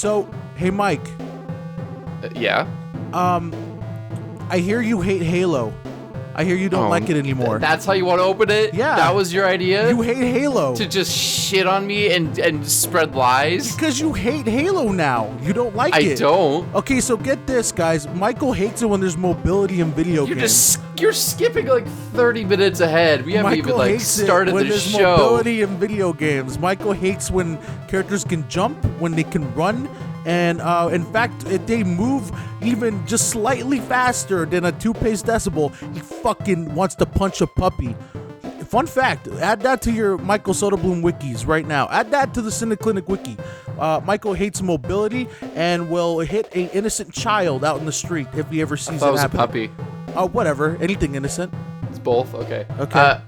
So, hey, Mike. Yeah? I hear you hate Halo. I hear you don't like it anymore. That's how you want to open it? Yeah. That was your idea? You hate Halo. To just shit on me and spread lies? Because you hate Halo now. You don't like it. I don't. Okay, so get this, guys. Michael hates it when there's mobility in video games. You're skipping like 30 minutes ahead. We haven't Michael even hates started it when the there's show. mobility in video games. Michael hates when characters can jump, when they can run, and in fact, if they move even just slightly faster than a 2 pace decibel, he fucking wants to punch a puppy. Fun fact, add that to your Michael Soderblom wikis right now. Add that to the Cynic Clinic wiki. Michael hates mobility and will hit an innocent child out in the street if he ever sees it happen. I thought it was a puppy. Oh, whatever. Anything innocent. It's both? Okay. Okay.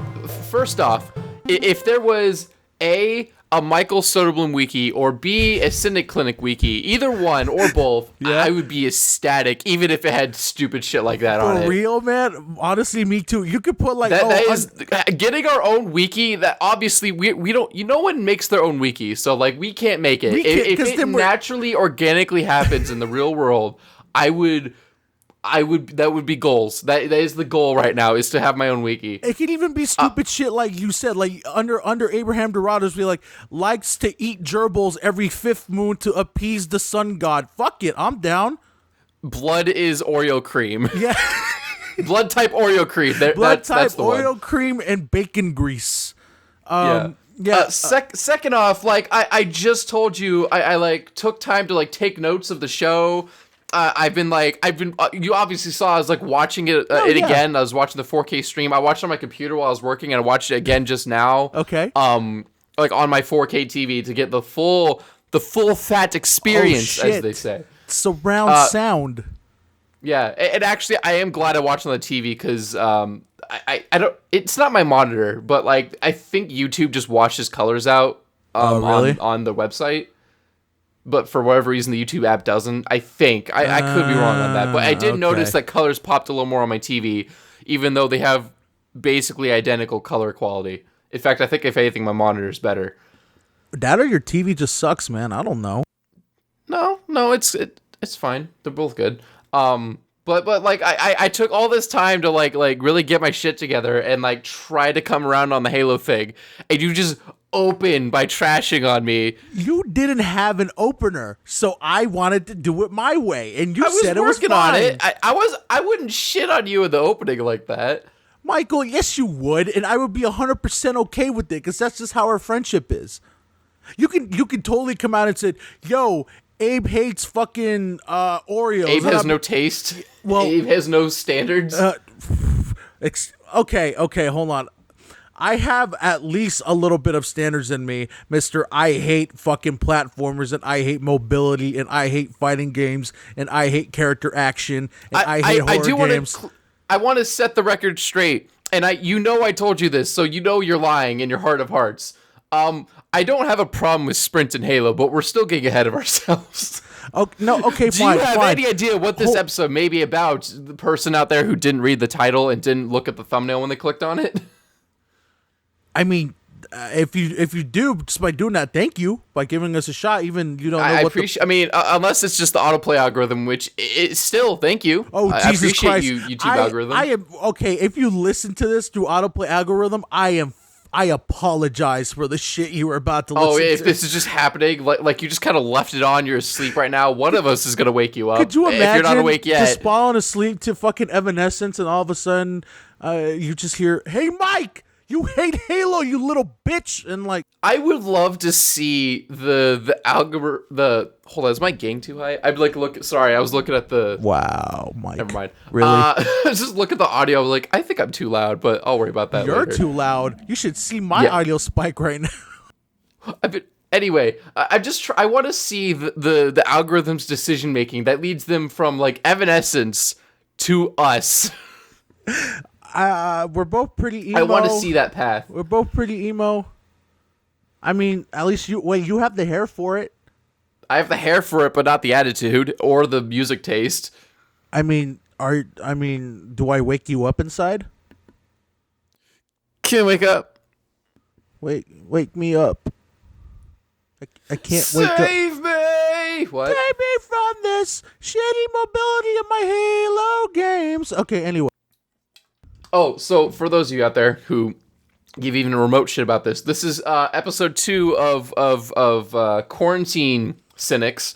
First off, if there was A, a Michael Soderblom wiki, or B, a Cynic Clinic wiki, either one or both, Yeah. I would be ecstatic, even if it had stupid shit like that on it. For real, man? Honestly, me too. You could put like... That is getting our own wiki. That obviously we don't. No one makes their own wiki, so like we can't make it. If it naturally, organically happens in the real world, I would. That would be goals. That is the goal right now, is to have my own wiki. It could even be stupid shit like you said, like under Abraham Dorado's be like, likes to eat gerbils every 5th moon to appease the sun god. Fuck it, I'm down. Blood is Oreo cream. Yeah. Blood type Oreo cream. Blood type that's the Oreo one. cream and bacon grease. Yeah. Second off, like I just told you, I like took time to like take notes of the show. I've been you obviously saw I was like watching it again. I was watching the 4K stream. I watched it on my computer while I was working, and I watched it again just now. Okay. Like on my 4K TV to get the full fat experience, as they say. Surround sound. Yeah, and actually, I am glad I watched on the TV because I don't. It's not my monitor, but like I think YouTube just washes colors out really? on the website. But for whatever reason, the YouTube app doesn't. I think I could be wrong on that, but I did notice that colors popped a little more on my TV, even though they have basically identical color quality. In fact, I think if anything, my monitor is better. That or your TV just sucks, man. I don't know. No, it's fine. They're both good. But like I took all this time to like really get my shit together and like try to come around on the Halo thing, and you just open by trashing on me. You didn't have an opener, so I wanted to do it my way, and you said it was fine. I was working on it. I wouldn't shit on you in the opening like that. Michael, yes you would, and I would be 100% okay with it, because that's just how our friendship is. You can totally come out and say, yo, Abe hates fucking Oreos. Abe has no taste. Well, Abe has no standards. Okay, hold on. I have at least a little bit of standards in me, Mr. I hate fucking platformers, and I hate mobility, and I hate fighting games, and I hate character action, and I hate horror games. I want to set the record straight, and I told you this, so you know you're lying in your heart of hearts. I don't have a problem with Sprint and Halo, but we're still getting ahead of ourselves. Okay, no, okay, Do you have any idea what this episode may be about? The person out there who didn't read the title and didn't look at the thumbnail when they clicked on it? I mean, if you do, just by doing that, thank you, by giving us a shot, even you don't know what appreciate. I mean, unless it's just the autoplay algorithm, which it's still thank you. Oh, I Jesus appreciate Christ. you, YouTube algorithm. I am okay. If you listen to this through autoplay algorithm, I apologize for the shit you were about to listen to. Oh, if this is just happening, like you just kind of left it on, you're asleep right now, one of us is going to wake you up. Could you imagine if you're not awake yet? Just falling asleep to fucking Evanescence, and all of a sudden you just hear, hey, Mike, you hate Halo, you little bitch, and like... I would love to see the algorithm, hold on, is my gain too high? I'd like sorry, I was looking at the... Wow, Mike. Never mind. Really? Just look at the audio, like, I think I'm too loud, but I'll worry about that You're later. too loud. You should see my audio spike right now. Anyway, I want to see the algorithm's decision making that leads them from like Evanescence to us. We're both pretty emo. I want to see that path. We're both pretty emo. I mean, at least you have the hair for it. I have the hair for it, but not the attitude or the music taste. I mean, do I wake you up inside? Can't wake up. Wake me up. I can't wake up. Save me! What? Take me from this shitty mobility in my Halo games. Okay, anyway. Oh, so for those of you out there who give even a remote shit about this, this is episode 2 of Quarantine Cynics.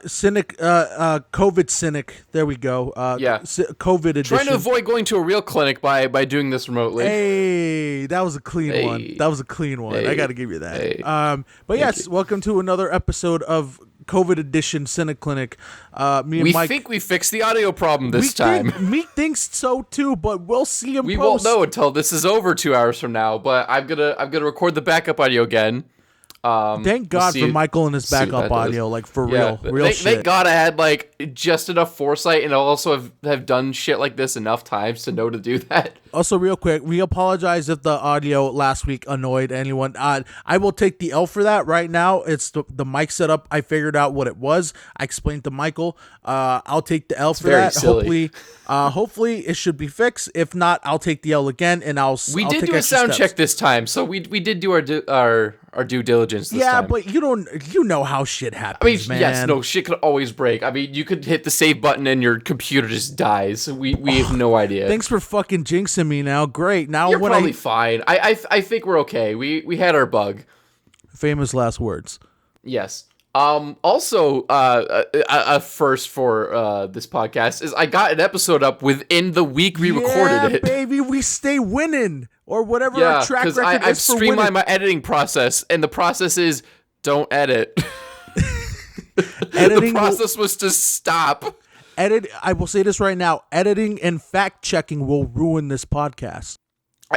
Cynic, COVID Cynic. There we go. COVID edition. Trying to avoid going to a real clinic by doing this remotely. Hey, that was a clean one. That was a clean one. I got to give you that. But yes, welcome to another episode of COVID edition Cynic Clinic. Me and Mike, think we fixed the audio problem this time. Me thinks so too, but we'll see in we post. won't know until this is over 2 hours from now. But I'm gonna record the backup audio again. Thank God for Michael and his backup audio, like for real shit. Thank God I had like just enough foresight, and I also have done shit like this enough times to know to do that. Also, real quick, we apologize if the audio last week annoyed anyone. I will take the L for that right now. It's the mic setup. I figured out what it was. I explained to Michael. I'll take the L for that. Silly. Hopefully it should be fixed. If not, I'll take the L again, and We did do a sound check this time, so we did do our due diligence this time. Yeah, but you know how shit happens, man. Yes, no, shit could always break. I mean, you could hit the save button and your computer just dies. We have no idea. Thanks for fucking jinxing me now. Great. Now you're probably fine. I think we're okay. We had our bug. Famous last words. Yes. Also, a first for this podcast is I got an episode up within the week we recorded it. Baby, we stay winning or whatever our track record is for winning. I've streamlined my editing process, and the process is don't edit. The process was to stop. I will say this right now. Editing and fact checking will ruin this podcast.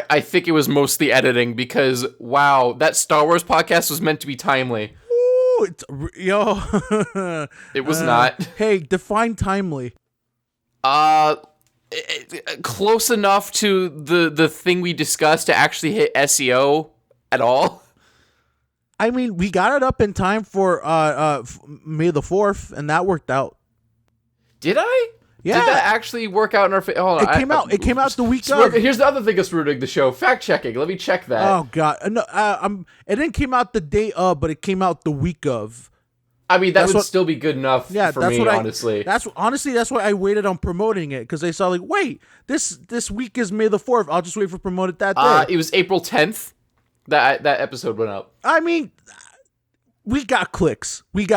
I think it was mostly editing because, wow, that Star Wars podcast was meant to be timely. It was not. Hey, define timely. Close enough to the thing we discussed to actually hit SEO at all. I mean, we got it up in time for May the 4th, and that worked out. Did I? Yeah. Did that actually work out in our favor? Hold on. It came out the week of. Here's the other thing that's ruining the show. Fact checking. Let me check that. Oh God, no. It didn't came out the day of, but it came out the week of. I mean, that would still be good enough for me, honestly. That's why I waited on promoting it, because they saw like, wait, this week is May the 4th. I'll just wait for promote it that day. It was April 10th that episode went up. I mean, we got clicks. Don't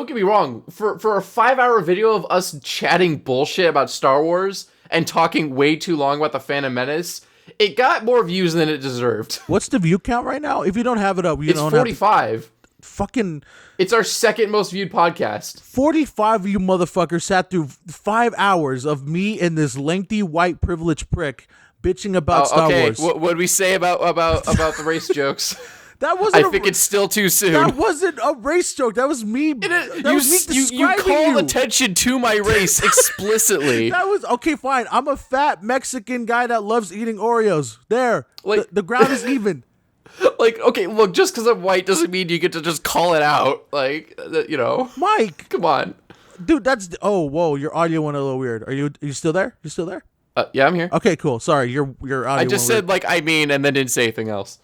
get me wrong. For a 5-hour video of us chatting bullshit about Star Wars and talking way too long about the Phantom Menace, it got more views than it deserved. What's the view count right now? If you don't have it up, it's 45. It's our second most viewed podcast. 45 of you motherfuckers sat through 5 hours of me and this lengthy white privileged prick bitching about Star Wars. What did we say about the race jokes? That wasn't. I think it's still too soon. That wasn't a race joke. That was me. You called attention to my race explicitly. That was okay. Fine. I'm a fat Mexican guy that loves eating Oreos. There, like the ground is even. Like, okay, look, just because I'm white doesn't mean you get to just call it out. Like, you know, Mike, come on, dude. Whoa, your audio went a little weird. Are you still there? You still there? Yeah, I'm here. Okay, cool. Sorry, your audio. I just said weird. and then didn't say anything else.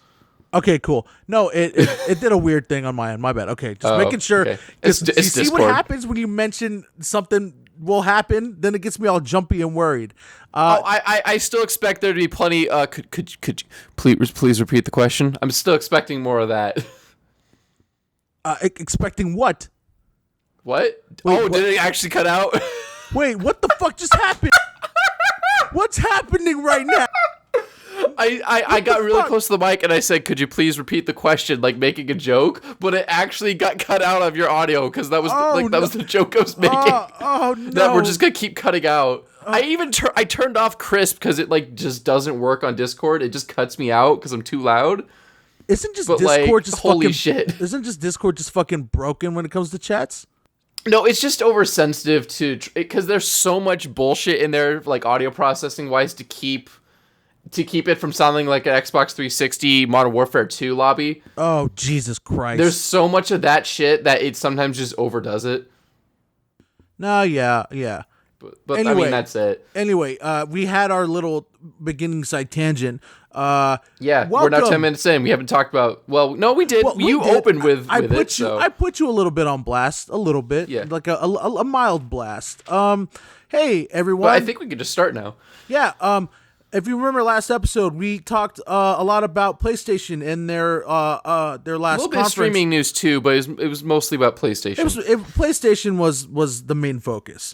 Okay, cool. No, it did a weird thing on my end. My bad. Okay, just making sure. Okay. It's you see Discord. what happens when you mention something will happen? Then it gets me all jumpy and worried. I still expect there to be plenty. Could you please repeat the question? I'm still expecting more of that. Expecting what? What? Wait, did it actually cut out? Wait, what the fuck just happened? What's happening right now? I got really close to the mic and I said, could you please repeat the question, like making a joke? But it actually got cut out of your audio because that was that was the joke I was making. No. That we're just gonna keep cutting out. I turned off crisp because it like just doesn't work on Discord. It just cuts me out because I'm too loud. Isn't Discord just holy fucking shit? Isn't just Discord just fucking broken when it comes to chats? No, it's just oversensitive because there's so much bullshit in there, like audio processing wise, to keep it from sounding like an Xbox 360 Modern Warfare 2 lobby. Oh, Jesus Christ. There's so much of that shit that it sometimes just overdoes it. No, yeah. But anyway, I mean, that's it. Anyway, we had our little beginning side tangent. Yeah, we're now 10 minutes in. We haven't talked about. Well, no, we did. Well, you opened with it. So I put you a little bit on blast, a little bit, like a mild blast. Hey everyone. Well, I think we can just start now. Yeah. If you remember last episode, we talked a lot about PlayStation and their last a little bit conference. Of streaming news too, but it was mostly about PlayStation. PlayStation was the main focus.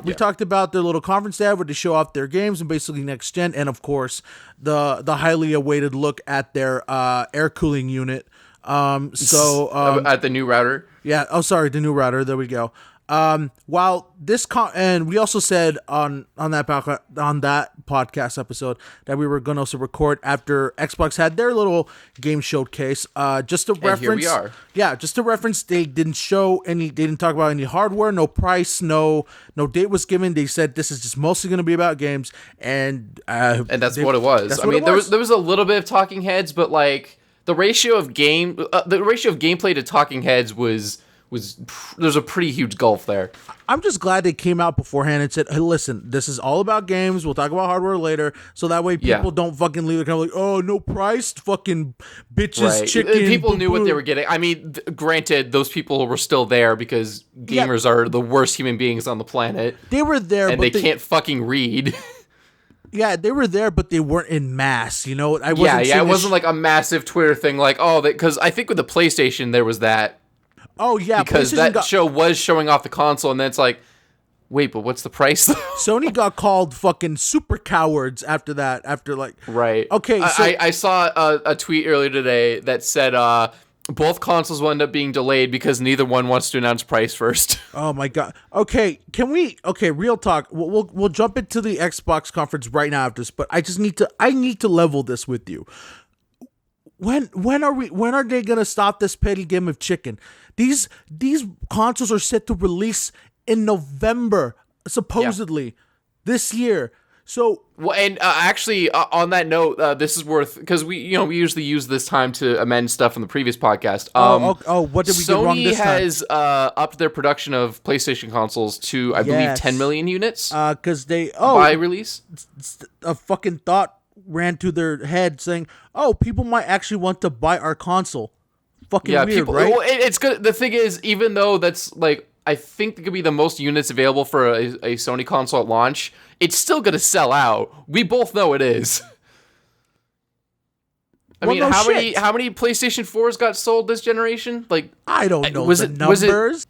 We talked about their little conference they had where they show off their games and basically next gen, and of course the highly awaited look at their air cooling unit. At the new router. Yeah. Oh, sorry, the new router. There we go. While this and we also said on that podcast episode that we were going to also record after Xbox had their little game showcase. Just to reference, here we are. Yeah, just to reference, they didn't talk about any hardware, no price, no date was given. They said this is just mostly going to be about games, and that's what it was. I mean, there was a little bit of talking heads, but like the ratio of gameplay to talking heads was there's a pretty huge gulf there. I'm just glad they came out beforehand and said, hey, listen, this is all about games. We'll talk about hardware later. So that way people don't fucking leave it kind of like, oh, no price, fucking bitches, chicken. People knew what they were getting. I mean, granted, those people were still there because gamers are the worst human beings on the planet. They were there, and but they can't fucking read. Yeah, they were there, but they weren't in mass, you know? It wasn't like a massive Twitter thing like, because I think with the PlayStation there was that. Oh, yeah. Because that show was showing off the console, and then it's like, wait, but what's the price? Sony got called fucking super cowards after that. Right. Okay, so I saw a tweet earlier today that said both consoles will end up being delayed because neither one wants to announce price first. Oh, my God. Okay, real talk. We'll jump into the Xbox conference right now after this, but I need to level this with you. When are they gonna stop this petty game of chicken? These consoles are set to release in November, supposedly, this year. So actually, on that note, this is worth because we usually use this time to amend stuff from the previous podcast. What did we get wrong this time? Sony has upped their production of PlayStation consoles to I believe 10 million units. Because they by release. A fucking thought ran to their head saying, "Oh, people might actually want to buy our console." Fucking weird, right? Well, it's good. The thing is, even though that's like, I think it could be the most units available for a Sony console at launch, it's still gonna sell out. We both know it is. How many PlayStation 4s got sold this generation? Like, I don't know the numbers.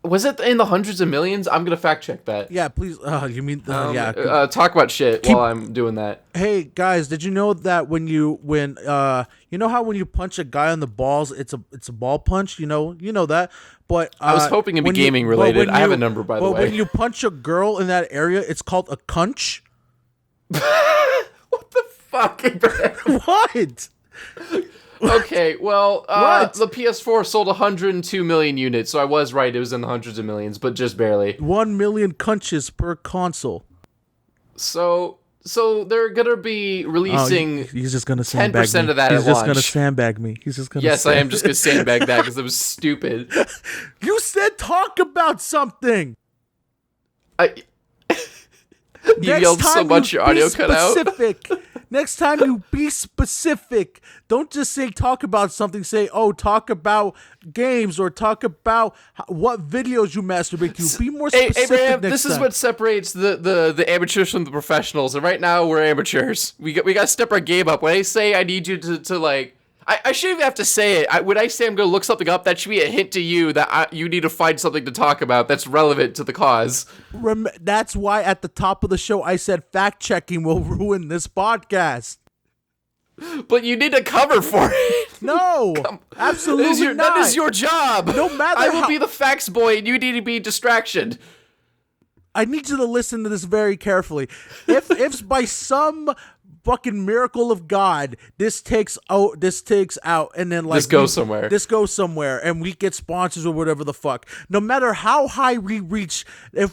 Was it in the hundreds of millions? I'm gonna fact check that. Yeah, please. You mean talk about shit while I'm doing that. Hey guys, did you know that when you know how when you punch a guy on the balls, it's a ball punch? You know that. But I was hoping it'd be gaming related. I have a number by the way. But when you punch a girl in that area, it's called a cunch. What the fuck? What? Okay, well, the PS4 sold 102 million units, so I was right. It was in the hundreds of millions, but just barely. 1 million Cuntches per console. So they're gonna be releasing. He's just gonna sandbag 10% of that He's at just launch. gonna sandbag me. He's just gonna. Yes, I am just gonna sandbag that because it was stupid. You said talk about something. You yelled so much your audio cut out. Next time you be specific. Don't just say talk about something. Say, talk about games or talk about what videos you masturbate to. Be more specific. Abraham, this is what separates the amateurs from the professionals. And right now we're amateurs. We got to step our game up. When I say I need you to like, I shouldn't even have to say it. When I say I'm going to look something up, that should be a hint to you that you need to find something to talk about that's relevant to the cause. That's why at the top of the show I said fact checking will ruin this podcast. But you need a cover for it. No, absolutely not. That is your job. No matter I will be the facts boy, and you need to be distraction. I need you to listen to this very carefully. If by some fucking miracle of God, this takes out, and then like this goes somewhere, and we get sponsors or whatever the fuck. No matter how high we reach, no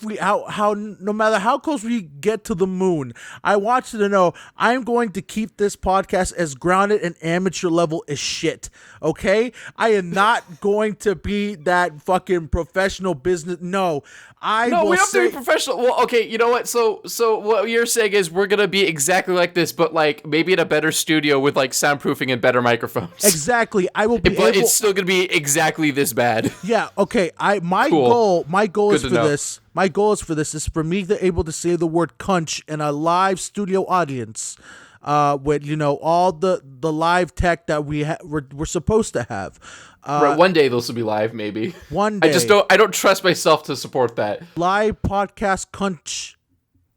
matter how close we get to the moon, I want you to know I'm going to keep this podcast as grounded and amateur level as shit. Okay, I am not going to be that fucking professional business. No. I No, will we don't say, have to be professional. Well, okay, you know what? So what you're saying is we're gonna be exactly like this, but like maybe in a better studio with like soundproofing and better microphones. exactly. I will be But it's still gonna be exactly this bad. Yeah. Okay. My Cool. goal Good is to for know. this. My goal is for this is for me to able to say the word "cunch" in a live studio audience, with all the live tech that we're supposed to have. Right, one day those will be live, maybe. One day. I don't trust myself to support that. Live podcast "cunch."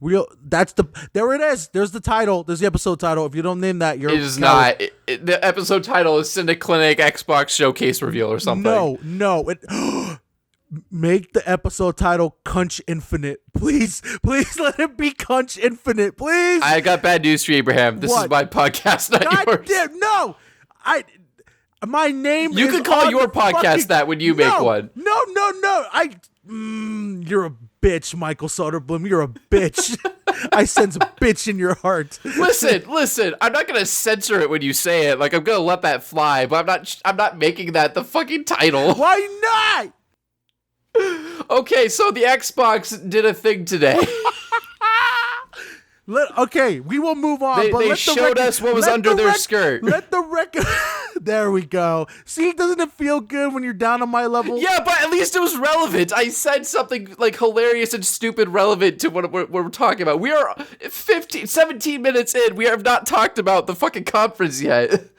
There it is. There's the title. There's the episode title. If you don't name that, you're It is not. The episode title is Cynic Clinic Xbox Showcase Reveal or something. No. Make the episode title "Cunch Infinite." Please let it be "Cunch Infinite." Please. I got bad news for you, Abraham. This is my podcast, not God yours. damn, no. My name You is can call on your the podcast fucking, that when you make one. No. You're a bitch, Michael Soderblom. You're a bitch. I sense a bitch in your heart. Listen. I'm not gonna censor it when you say it. Like I'm gonna let that fly, but I'm not making that the fucking title. Why not? Okay, so the Xbox did a thing today. Okay, we will move on. They showed us what was under their skirt. Let the record. There we go. See, doesn't it feel good when you're down on my level? Yeah, but at least it was relevant. I said something like hilarious and stupid relevant to what we're talking about. We are 17 minutes in. We have not talked about the fucking conference yet.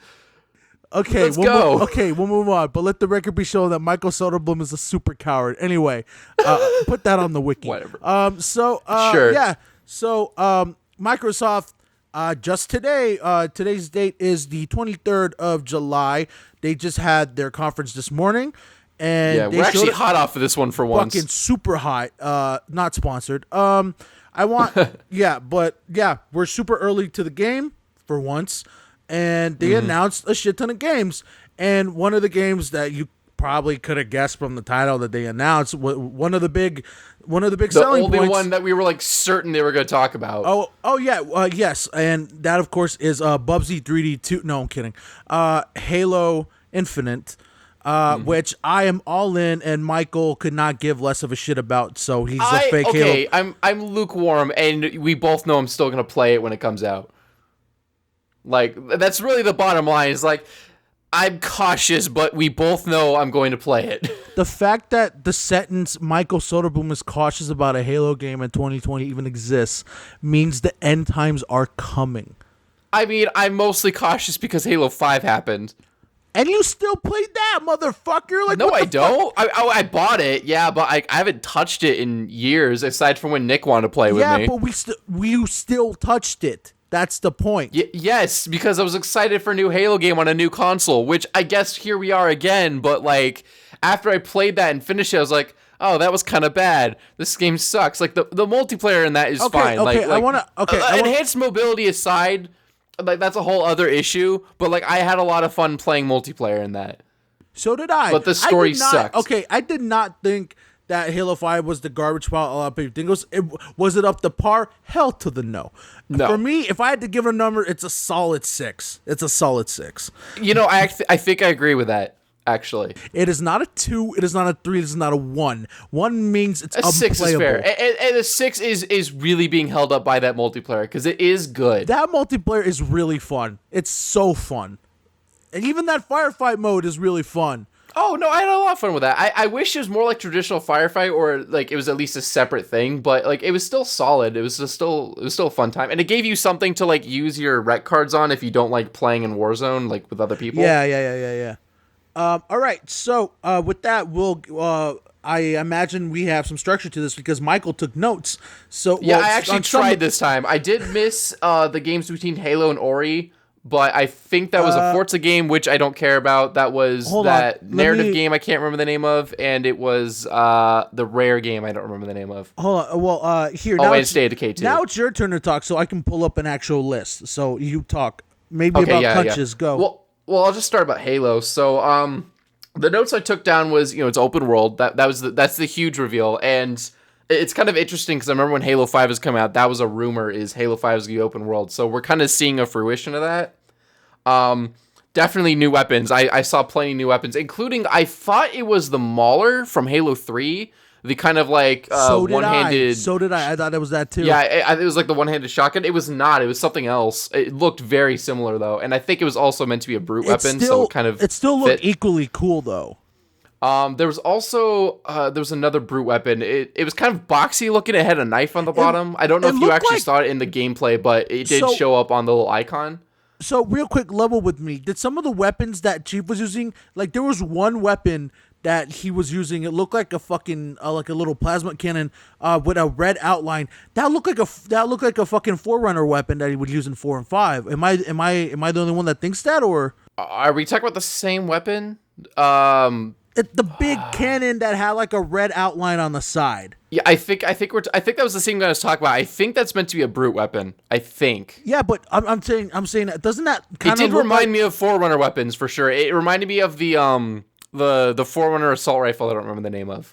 Okay, Let's go. We'll move on. But let the record be shown that Michael Soderblom is a super coward. Anyway, put that on the wiki. Whatever. Sure. Yeah. So, Microsoft, just today, today's date is the 23rd of July. They just had their conference this morning. And yeah, we're actually hot off of this one for once. Fucking super hot. Not sponsored. We're super early to the game for once. And they announced a shit ton of games. And one of the games that you probably could have guessed from the title that they announced, one of the big selling points. The only one that we were like certain they were going to talk about. Yes, and that of course is Bubsy 3D 2. No, I'm kidding. Halo Infinite, which I am all in, and Michael could not give less of a shit about. So he's a fake Halo. I'm lukewarm, and we both know I'm still going to play it when it comes out. Like that's really the bottom line. Is like. I'm cautious, but we both know I'm going to play it. The fact that the sentence Michael Soderblom is cautious about a Halo game in 2020 even exists means the end times are coming. I mean, I'm mostly cautious because Halo 5 happened. And you still played that, motherfucker? Like, no, I don't. I bought it, yeah, but I haven't touched it in years, aside from when Nick wanted to play with me. Yeah, but we still touched it. That's the point. Yes, because I was excited for a new Halo game on a new console, which I guess here we are again, but like after I played that and finished it, I was like, oh, that was kind of bad. This game sucks. Like the multiplayer in that is fine. Enhanced mobility aside, like that's a whole other issue, but like I had a lot of fun playing multiplayer in that. So did I. But the story sucks. Okay, I did not think that Halo 5 was the garbage pile a lot of people think. Was it up to par? Hell to the no. For me, if I had to give it a number, it's a solid 6. It's a solid 6. You know, I think I agree with that, actually. It is not a 2. It is not a 3. It is not a 1. 1 means it's unplayable. 6 is fair. And a 6 is really being held up by that multiplayer, because it is good. That multiplayer is really fun. It's so fun. And even that firefight mode is really fun. Oh, no, I had a lot of fun with that. I wish it was more like traditional firefight, or like it was at least a separate thing, but like it was still solid. It was still a fun time. And it gave you something to like use your rec cards on if you don't like playing in Warzone like with other people. Yeah. All right. So, with that, I imagine we have some structure to this because Michael took notes. So yeah, I actually tried this time. I did miss the games between Halo and Ori. But I think that was a Forza game, which I don't care about. That was narrative game I can't remember the name of, and it was the Rare game I don't remember the name of. Hold on. Well, here. Oh, and State of Decay 2. Now it's your turn to talk, so I can pull up an actual list. So you talk. Maybe about Cuntches. Go. Well, I'll just start about Halo. So, the notes I took down was, it's open world. That's the huge reveal, and it's kind of interesting because I remember when Halo 5 was coming out, that was a rumor, is Halo 5 is going to be open world. So we're kind of seeing a fruition of that. Definitely new weapons. I saw plenty of new weapons, including I thought it was the Mauler from Halo 3, the kind of like one-handed. So did I. I thought it was that too. Yeah, it was like the one-handed shotgun. It was not. It was something else. It looked very similar though, and I think it was also meant to be a brute weapon. So it still looked equally cool though. There was also there was another brute weapon. It was kind of boxy looking. It had a knife on the bottom. I don't know if you actually saw it in the gameplay, but it did show up on the little icon. So real quick, level with me. Did some of the weapons that Chief was using, like there was one weapon that he was using, it looked like a fucking like a little plasma cannon with a red outline. That looked like a fucking Forerunner weapon that he would use in 4 and 5. Am I the only one that thinks that, or are we talking about the same weapon? It's the big cannon that had like a red outline on the side. Yeah, I think that was the same guy I was talking about. I think that's meant to be a brute weapon. I think. Yeah, but I'm saying doesn't that kind of it did remind me of Forerunner weapons for sure. It reminded me of the Forerunner assault rifle. I don't remember the name of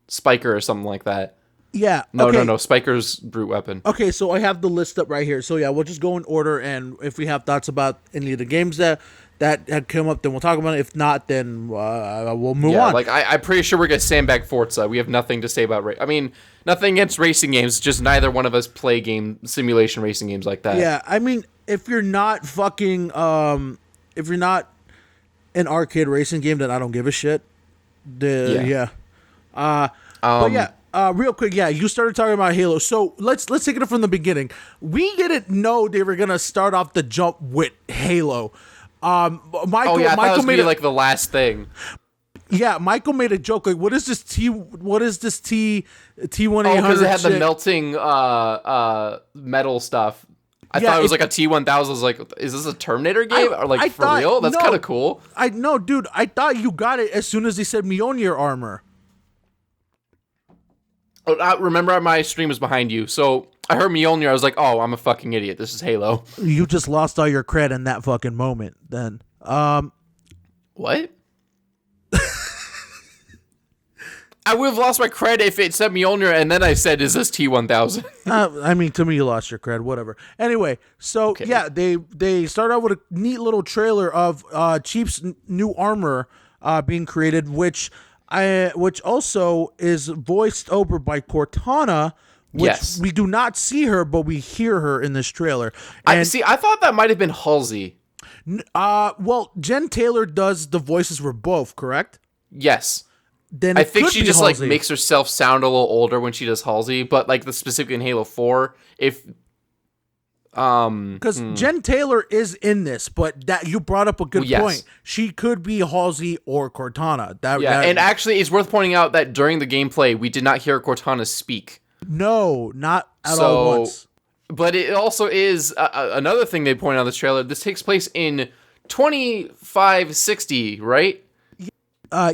Spiker or something like that. Yeah. No. Spiker's brute weapon. Okay, so I have the list up right here. So yeah, we'll just go in order, and if we have thoughts about any of the games that had come up, then we'll talk about it. If not, then we'll move on. Like I'm pretty sure we're gonna sandbag Forza. We have nothing to say about nothing against racing games. Just neither one of us play simulation racing games like that. Yeah, I mean, if you're not fucking if you're not an arcade racing game, then I don't give a shit. But yeah, real quick, yeah, you started talking about Halo, so let's take it from the beginning. We didn't know they were gonna start off the jump with Halo. Michael I thought it was made like the last thing. Yeah, Michael made a joke like, "What is this T1800?" Because it had the melting metal stuff. I thought it was like a T1000. I was like, is this a Terminator game or like for real? That's kind of cool. Dude, I thought you got it as soon as they said Mjolnir armor. Oh, remember my stream was behind you, so I heard Mjolnir. I was like, oh, I'm a fucking idiot. This is Halo. You just lost all your cred in that fucking moment. Then, what? I would have lost my cred if it said Mjolnir and then I said, is this T1000? I mean, to me, you lost your cred, whatever. Anyway, so yeah, they start out with a neat little trailer of Chief's new armor being created, which also is voiced over by Cortana, which we do not see her, but we hear her in this trailer. And I thought that might have been Halsey. Well, Jen Taylor does the voices for both, correct? Yes. Then I think she just Halsey. Like makes herself sound a little older when she does Halsey, but like specifically in Halo 4, because Jen Taylor is in this, but that you brought up a good point. She could be Halsey or Cortana. And actually, it's worth pointing out that during the gameplay, we did not hear Cortana speak. No, not at all once. But it also is another thing they point out in this trailer. This takes place in 2560, right?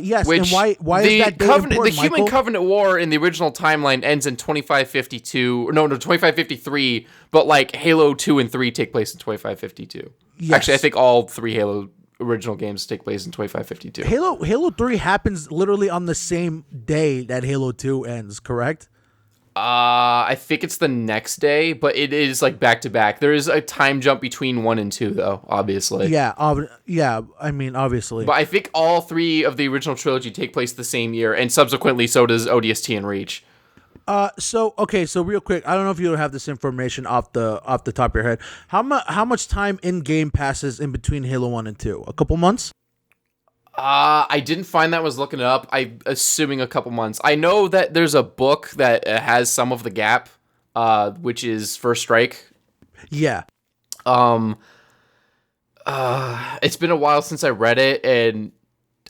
Yes, which and why is that important, the Human Covenant War in the original timeline ends in 2553, but like Halo 2 and 3 take place in 2552. Yes. Actually, I think all 3 Halo original games take place in 2552. Halo 3 happens literally on the same day that Halo 2 ends, correct? I think it's the next day, but it is like back to back. There is a time jump between 1 and 2, though, obviously. Yeah, I mean, obviously. But I think all 3 of the original trilogy take place the same year, and subsequently, so does ODST and Reach. So real quick, I don't know if you have this information off the top of your head. How much time in game passes in between Halo 1 and 2? A couple months? I didn't find that. I was looking it up. I'm assuming a couple months. I know that there's a book that has some of the gap, which is First Strike. Yeah. It's been a while since I read it, and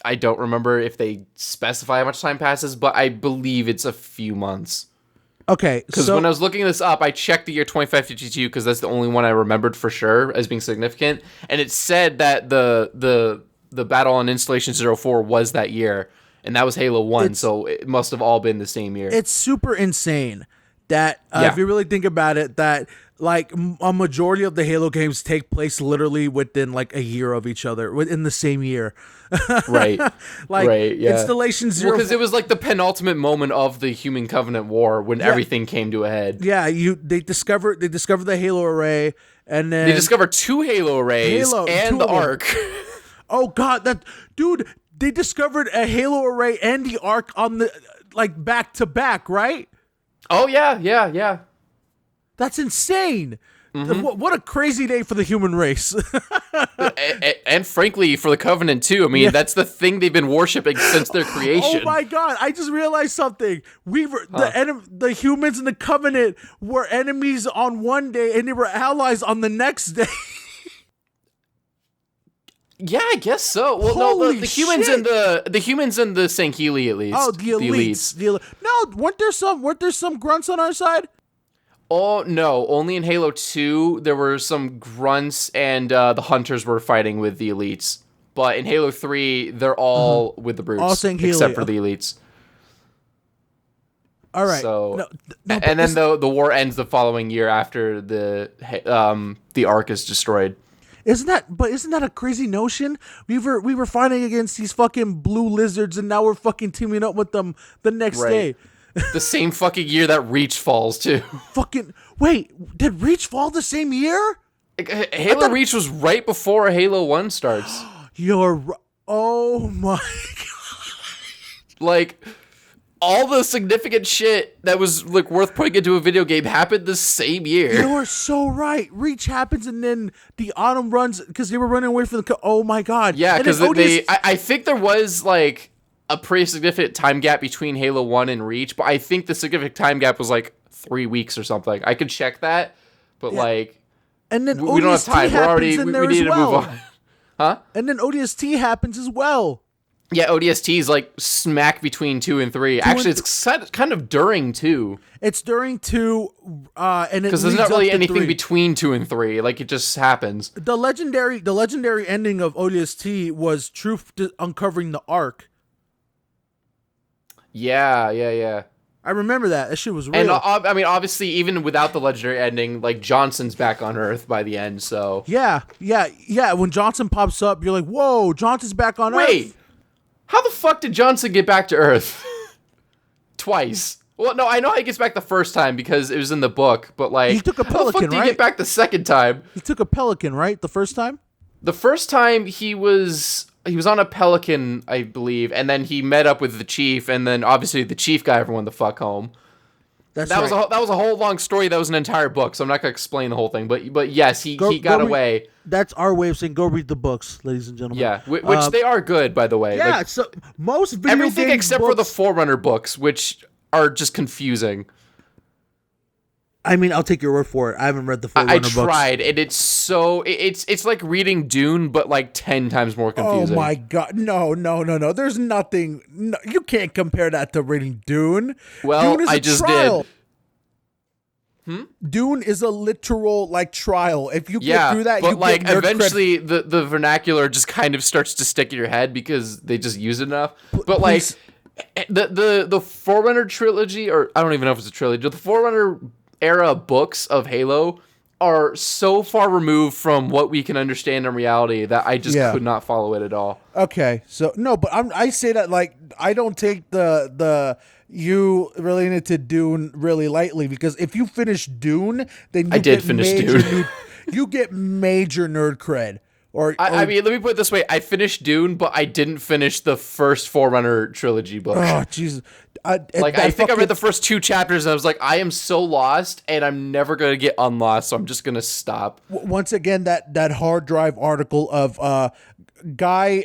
I don't remember if they specify how much time passes, but I believe it's a few months. Okay. Because when I was looking this up, I checked the year 2552 because that's the only one I remembered for sure as being significant, and it said that the battle on Installation 04 was that year, and that was Halo 1, so it must have all been the same year. It's super insane that, if you really think about it, that like a majority of the Halo games take place literally within like a year of each other, within the same year. Right. Installation 04. Because it was like the penultimate moment of the Human Covenant War when everything came to a head. Yeah, they discovered the Halo array, and then they discovered 2 Halo arrays and the Ark. Oh god, they discovered a Halo array and the Ark on the like back to back, right? Oh yeah. That's insane. What a crazy day for the human race. and frankly, for the Covenant too. I mean, that's the thing they've been worshiping since their creation. Oh my God! I just realized something. The humans in the Covenant were enemies on one day, and they were allies on the next day. Yeah, I guess so. Well, no, the humans and the humans and the Sangheli at least. Oh, the elites. No, weren't there some grunts on our side? Oh no, only in Halo 2 there were some grunts and the hunters were fighting with the elites. But in Halo 3 they're all with the brutes, all Sangheli, except for the elites. All right. So and then the war ends the following year after the Ark is destroyed. Isn't that a crazy notion? We were fighting against these fucking blue lizards, and now we're fucking teaming up with them the next day. The same fucking year that Reach falls too. Fucking wait, did Reach fall the same year? Halo Reach was right before Halo 1 starts. Oh my God. Like, all the significant shit that was like worth putting into a video game happened the same year. You're so right. Reach happens, and then the autumn runs because they were running away from the. Oh my God. Yeah, because I think there was like a pretty significant time gap between Halo 1 and Reach, but I think the significant time gap was like 3 weeks or something. I could check that, but like, and then we don't have time. We're already we need to move on. Huh? And then ODST happens as well. Yeah, ODST is like smack between 2 and 3. Actually, it's kind of during 2. It's during 2, and because there's not really anything between 2 and 3. Like, it just happens. The legendary ending of ODST was Truth uncovering the Ark. Yeah. I remember that. That shit was real. And I mean, obviously, even without the legendary ending, like, Johnson's back on Earth by the end. So yeah. When Johnson pops up, you're like, whoa, Johnson's back on Earth. Wait. How the fuck did Johnson get back to Earth? Twice. Well, no, I know he gets back the first time because it was in the book, but like, he took a Pelican, how the fuck did he get back the second time? He took a Pelican, right? The first time? The first time he was on a Pelican, I believe, and then he met up with the chief, and then obviously the chief got everyone the fuck home. That was a whole long story. That was an entire book, so I'm not gonna explain the whole thing. But yes, he got away. That's our way of saying go read the books, ladies and gentlemen. Yeah, which they are good, by the way. Yeah, like, so most video everything game except books, for the Forerunner books, which are just confusing. I mean, I'll take your word for it. I haven't read the Forerunner books. I tried, and it's so it's like reading Dune, but like 10 times more confusing. Oh my God, no! There's nothing. No, you can't compare that to reading Dune. Well, Dune is I a just trial. did. Dune is a literal like trial. If you get through that, but you like get eventually the vernacular just kind of starts to stick in your head because they just use it enough. But like the Forerunner trilogy, or I don't even know if it's a trilogy, the Forerunner era books of Halo are so far removed from what we can understand in reality that I just could not follow it at all. Okay, so no, but I say that like I don't take the you related to Dune really lightly, because if you finish Dune, then you you get major nerd cred. I mean, let me put it this way: I finished Dune, but I didn't finish the first Forerunner trilogy book. Oh Jesus! I think I read the first 2 chapters, and I was like, I am so lost, and I'm never gonna get unlost, so I'm just gonna stop. Once again, that hard drive article of guy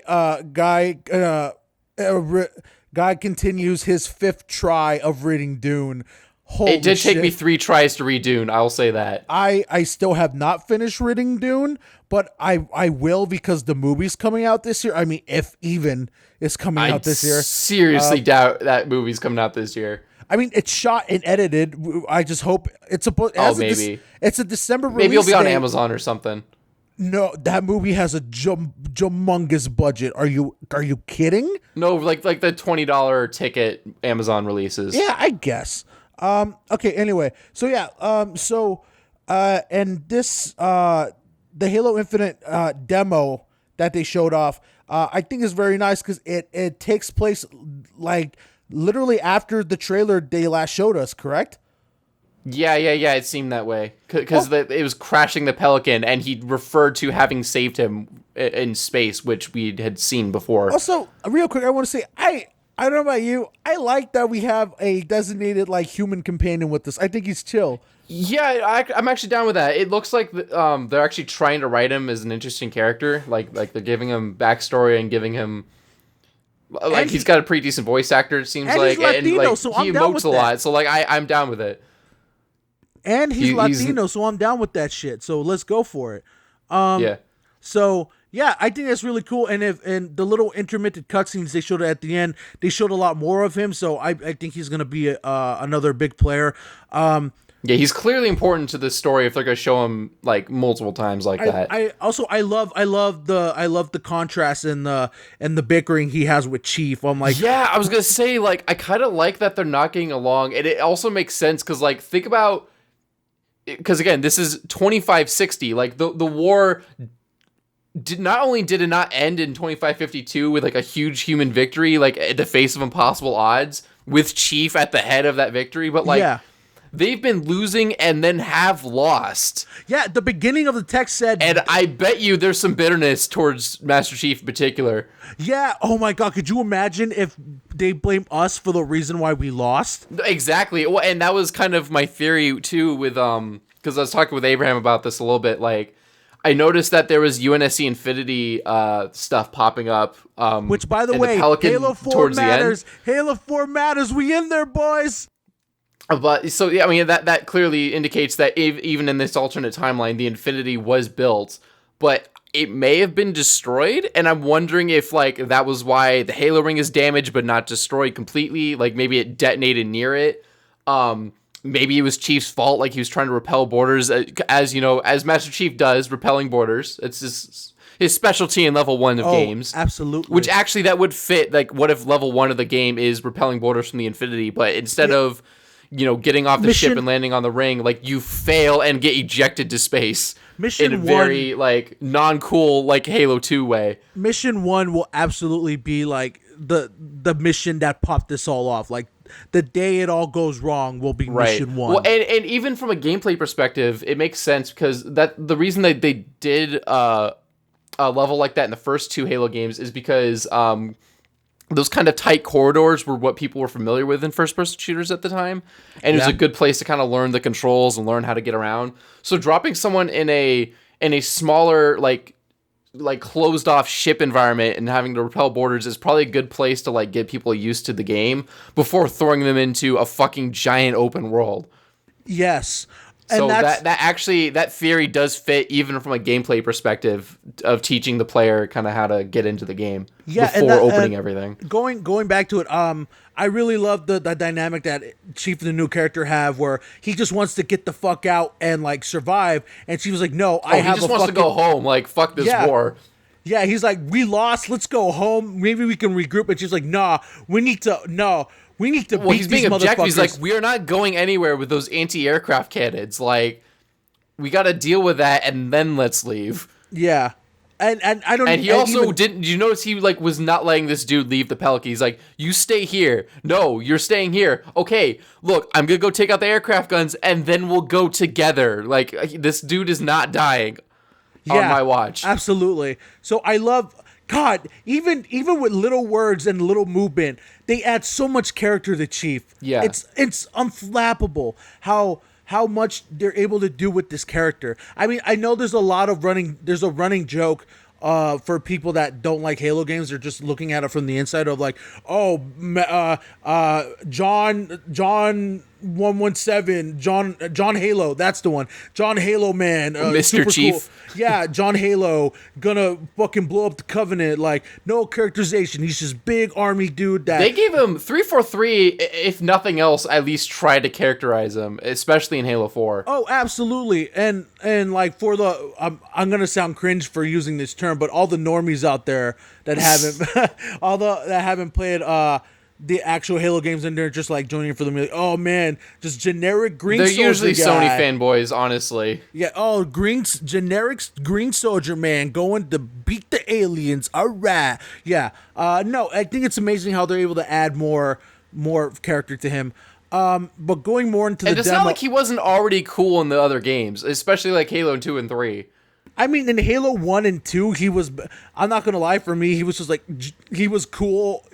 continues his 5th try of reading Dune. Holy it did shit. take me 3 tries to read Dune, I'll say that. I still have not finished reading Dune, but I will, because the movie's coming out this year. I mean, if even it's coming out this year. I seriously doubt that movie's coming out this year. I mean, it's shot and edited. I just hope it's supposed. Maybe it's a December release. Maybe it'll be on Amazon or something. No, that movie has a humongous budget. Are you kidding? No, like the $20 ticket Amazon releases. Yeah, I guess. Okay. Anyway, so yeah. And this the Halo Infinite demo that they showed off, I think is very nice because it takes place like literally after the trailer they last showed us. Correct? Yeah. It seemed that way because it was crashing the Pelican, and he referred to having saved him in space, which we had seen before. Also, real quick, I want to say I don't know about you. I like that we have a designated like human companion with us. I think he's chill. Yeah, I'm actually down with that. It looks like they're actually trying to write him as an interesting character. Like they're giving him backstory and giving him like he's got a pretty decent voice actor. It seems like, he's Latino, and like so he I'm down emotes with a lot. that. So like I'm down with it. And he's Latino, so I'm down with that shit. So let's go for it. Yeah. So yeah, I think that's really cool. And the little intermittent cutscenes they showed at the end, they showed a lot more of him. So I think he's gonna be another big player. Yeah, he's clearly important to this story if they're gonna show him like multiple times like that. I love the contrast and the bickering he has with Chief. I'm like, yeah, I was gonna say like I kind of like that they're not getting along, and it also makes sense because like think about. Because again, this is 2560. Like the war not only did it not end in 2552 with like a huge human victory, like at the face of impossible odds, with Chief at the head of that victory, but like they've been losing and then have lost. Yeah, the beginning of the text said, and I bet you there's some bitterness towards Master Chief in particular. Yeah. Oh my God, could you imagine if they blame us for the reason why we lost? Exactly. Well, and that was kind of my theory too with because I was talking with Abraham about this a little bit. Like, I noticed that there was UNSC Infinity stuff popping up. Which, by the way, Halo 4 matters. Halo 4 matters. We in there, boys. But so yeah, I mean that clearly indicates that even in this alternate timeline, the Infinity was built, but it may have been destroyed, and I'm wondering if like that was why the Halo ring is damaged but not destroyed completely. Like maybe it detonated near it. Maybe it was Chief's fault. Like he was trying to repel borders, as you know, as Master Chief does, repelling borders. It's his specialty in level 1 of games. Absolutely. Which actually that would fit. Like, what if level 1 of the game is repelling borders from the Infinity, but instead of getting off the ship and landing on the ring, like you fail and get ejected to space in a very like non-cool like Halo 2 way. Mission 1 will absolutely be like the mission that popped this all off. Like the day it all goes wrong will be Mission 1. Well, and even from a gameplay perspective, it makes sense because the reason that they did a level like that in the first 2 Halo games is because those kind of tight corridors were what people were familiar with in first-person shooters at the time, and it was a good place to kind of learn the controls and learn how to get around. So dropping someone in a smaller like closed-off ship environment and having to repel borders is probably a good place to like get people used to the game before throwing them into a fucking giant open world. Yes. So that theory does fit even from a gameplay perspective of teaching the player kind of how to get into the game before opening everything. Going back to it, I really love the dynamic that Chief and the new character have, where he just wants to get the fuck out and like survive, and she was like, "No, he just wants to go home. Like fuck this war." Yeah, he's like, "We lost. Let's go home. Maybe we can regroup." And she's like, "Nah, we need to beat he's being these objective. motherfuckers." He's like, we are not going anywhere with those anti-aircraft cannons. Like, we got to deal with that, and then let's leave. Yeah, and I don't. And he also didn't. Did you notice he like was not letting this dude leave the Pelican? He's like, you stay here. No, you're staying here. Okay, look, I'm gonna go take out the aircraft guns, and then we'll go together. Like, this dude is not dying on my watch. Absolutely. So I love. God, even with little words and little movement, they add so much character to Chief. Yeah. It's unflappable how much they're able to do with this character. I mean, I know there's a running joke for people that don't like Halo games. They're just looking at it from the inside of like, oh, John 117, John Halo, that's the one. John Halo man, Mr. Chief. Cool. Yeah, John Halo gonna fucking blow up the Covenant. Like, no characterization. He's just big army dude that they gave him 343. If nothing else, at least try to characterize him, especially in Halo 4. Oh, absolutely. And like for the I'm gonna sound cringe for using this term, but all the normies out there that haven't played the actual Halo games, and they're just like joining for them. Like, oh man, just generic green. They're soldier usually guy. Sony fanboys, honestly. Yeah. Oh, generic green soldier man going to beat the aliens. All right. Yeah. No, I think it's amazing how they're able to add more character to him. But going more into the demo, it's not like he wasn't already cool in the other games, especially like Halo 2 and 3. I mean, in Halo 1 and 2, he was. I'm not gonna lie. For me, he was just like he was cool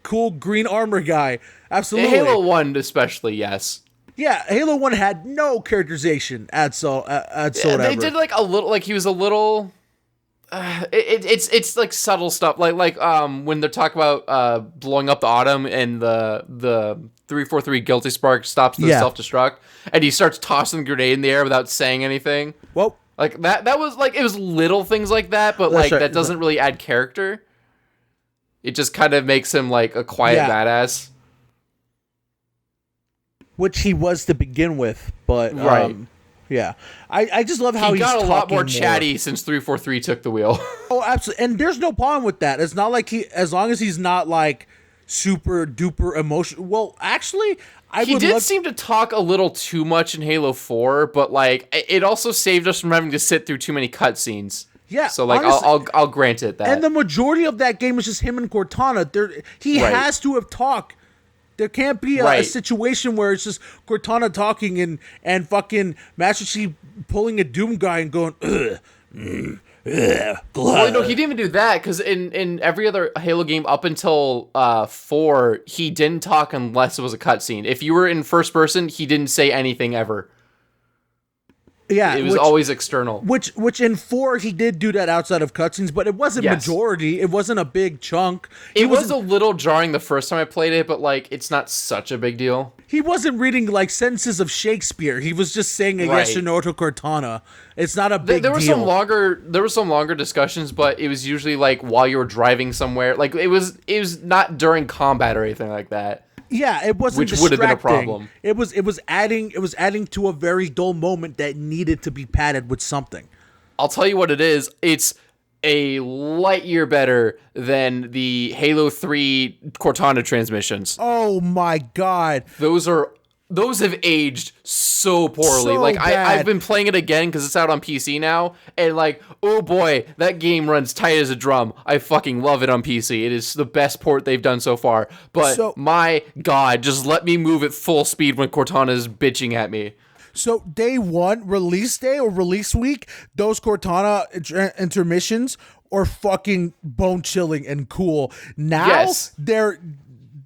cool green armor guy. Absolutely. Halo 1 especially, yes. Yeah, Halo 1 had no characterization at whatever. They did like a little, like he was a little. It's like subtle stuff, like when they're talking about blowing up the Autumn and the 343 Guilty Spark stops the self-destruct, and he starts tossing the grenade in the air without saying anything. Well, like that was like, it was little things like that, but like that doesn't really add character. It just kind of makes him like a quiet badass. Which he was to begin with, but right. Yeah, I just love how he got a lot more chatty since 343 took the wheel. Oh, absolutely, and there's no problem with that. It's not like as long as he's not like super duper emotional. Well, actually, he did seem to talk a little too much in Halo 4, but like it also saved us from having to sit through too many cutscenes. Yeah, so like honestly, I'll grant it that. And the majority of that game is just him and Cortana. He has to have talked. There can't be a situation where it's just Cortana talking and fucking Master Chief pulling a Doom guy and going, Well, no, he didn't even do that, because in every other Halo game up until 4, he didn't talk unless it was a cutscene. If you were in first person, he didn't say anything ever. Yeah, it was always external. Which in 4 he did do that outside of cutscenes, but it wasn't majority. It wasn't a big chunk. It was a little jarring the first time I played it, but like it's not such a big deal. He wasn't reading like sentences of Shakespeare. He was just saying a yes or no to Cortana. It's not a big deal. There were some longer discussions, but it was usually like while you were driving somewhere. Like it was not during combat or anything like that. Yeah, it wasn't which would have been a problem. It was adding to a very dull moment that needed to be padded with something. I'll tell you what it is. It's a light year better than the Halo 3 Cortana transmissions. Oh my god. Those have aged so poorly. So like bad. I've been playing it again because it's out on PC now, and like, oh boy, that game runs tight as a drum. I fucking love it on PC. It is the best port they've done so far. But my god, just let me move at full speed when Cortana is bitching at me. So day one, release day or release week, those Cortana intermissions are fucking bone chilling and cool. Now they're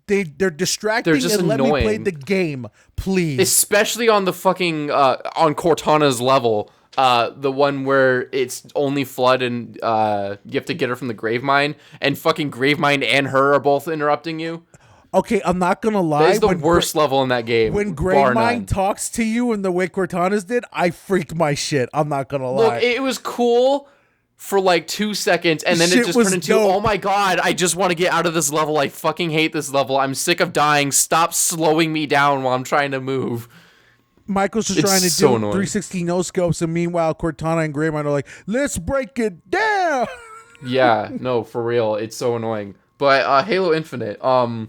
distracting. They're just and annoying. Let me play the game, please. Especially on the fucking on Cortana's level, the one where it's only Flood and you have to get her from the Gravemind, and fucking Gravemind and her are both interrupting you. Okay, I'm not gonna lie. That's the worst level in that game. When Gravemind talks to you in the way Cortana's did, I freaked my shit. I'm not gonna lie. Look, it was cool for like 2 seconds, and then it just turned into, oh my god, I just want to get out of this level. I fucking hate this level. I'm sick of dying. Stop slowing me down while I'm trying to move. Michael's just trying to do 360 no scopes, and meanwhile Cortana and Gravemind are like, let's break it down. Yeah, no, for real. It's so annoying. But Halo Infinite, so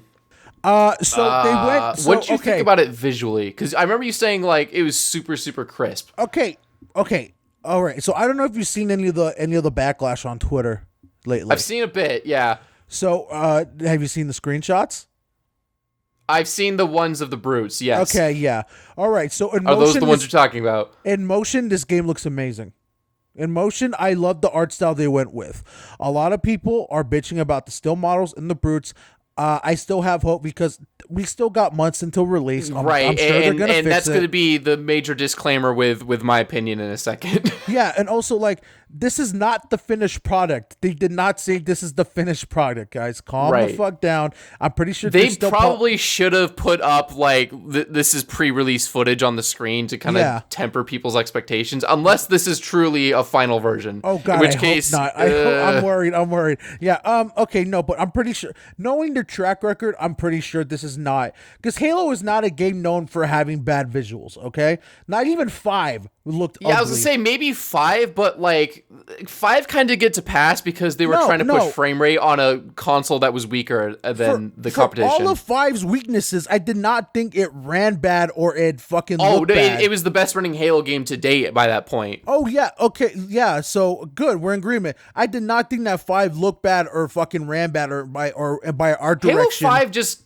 they went. So, what did you think about it visually? Because I remember you saying like it was super, super crisp. Okay, all right. So I don't know if you've seen any of the backlash on Twitter lately. I've seen a bit, yeah. So have you seen the screenshots? I've seen the ones of the brutes. Yes. Okay, yeah. All right. So in Are those the ones you're talking about? In motion, this game looks amazing. In motion, I love the art style they went with. A lot of people are bitching about the still models and the brutes. I still have hope because we still got months until release. I'm sure they're gonna fix that's it. going to be the major disclaimer with my opinion in a second. Yeah, and also like this is not the finished product. They did not say this is the finished product, guys. Calm the fuck down. I'm pretty sure they probably should have put up like this is pre-release footage on the screen to kind of temper people's expectations, unless this is truly a final version. Oh god, in which case, hope not. I'm worried. Yeah. Okay. No, but I'm pretty sure, knowing their track record, I'm pretty sure this is not, because Halo is not a game known for having bad visuals. Okay, not even 5 looked. Yeah, ugly. I was gonna say maybe 5, but like 5 kind of get to pass because they were trying to push frame rate on a console that was weaker than the competition. For all of 5's weaknesses, I did not think it ran bad or it fucking looked bad. It was the best running Halo game to date by that point. Oh yeah, okay, yeah. So good, we're in agreement. I did not think that 5 looked bad or fucking ran bad or by art direction. Halo 5 just.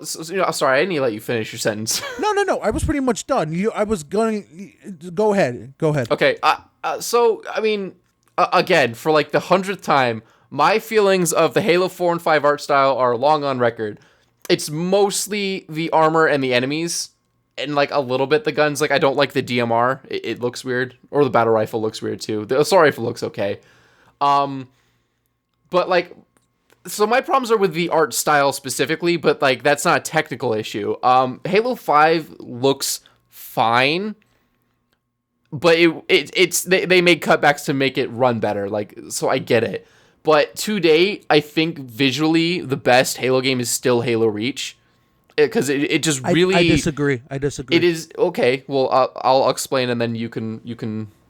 Sorry, I didn't let you finish your sentence. No. I was pretty much done. I was going. Go ahead. Okay. So I mean, again, for like the 100th time, My feelings of the Halo 4 and 5 art style are long on record. It's mostly the armor and the enemies, and like a little bit the guns. Like I don't like the DMR; it looks weird, or the battle rifle looks weird too. The assault rifle looks okay, but like, so my problems are with the art style specifically. But like that's not a technical issue. Halo 5 looks fine, but they made cutbacks to make it run better. Like so, I get it. But to date, I think visually the best Halo game is still Halo Reach, because it just really. I disagree. It is okay. Well, I'll explain, and then you can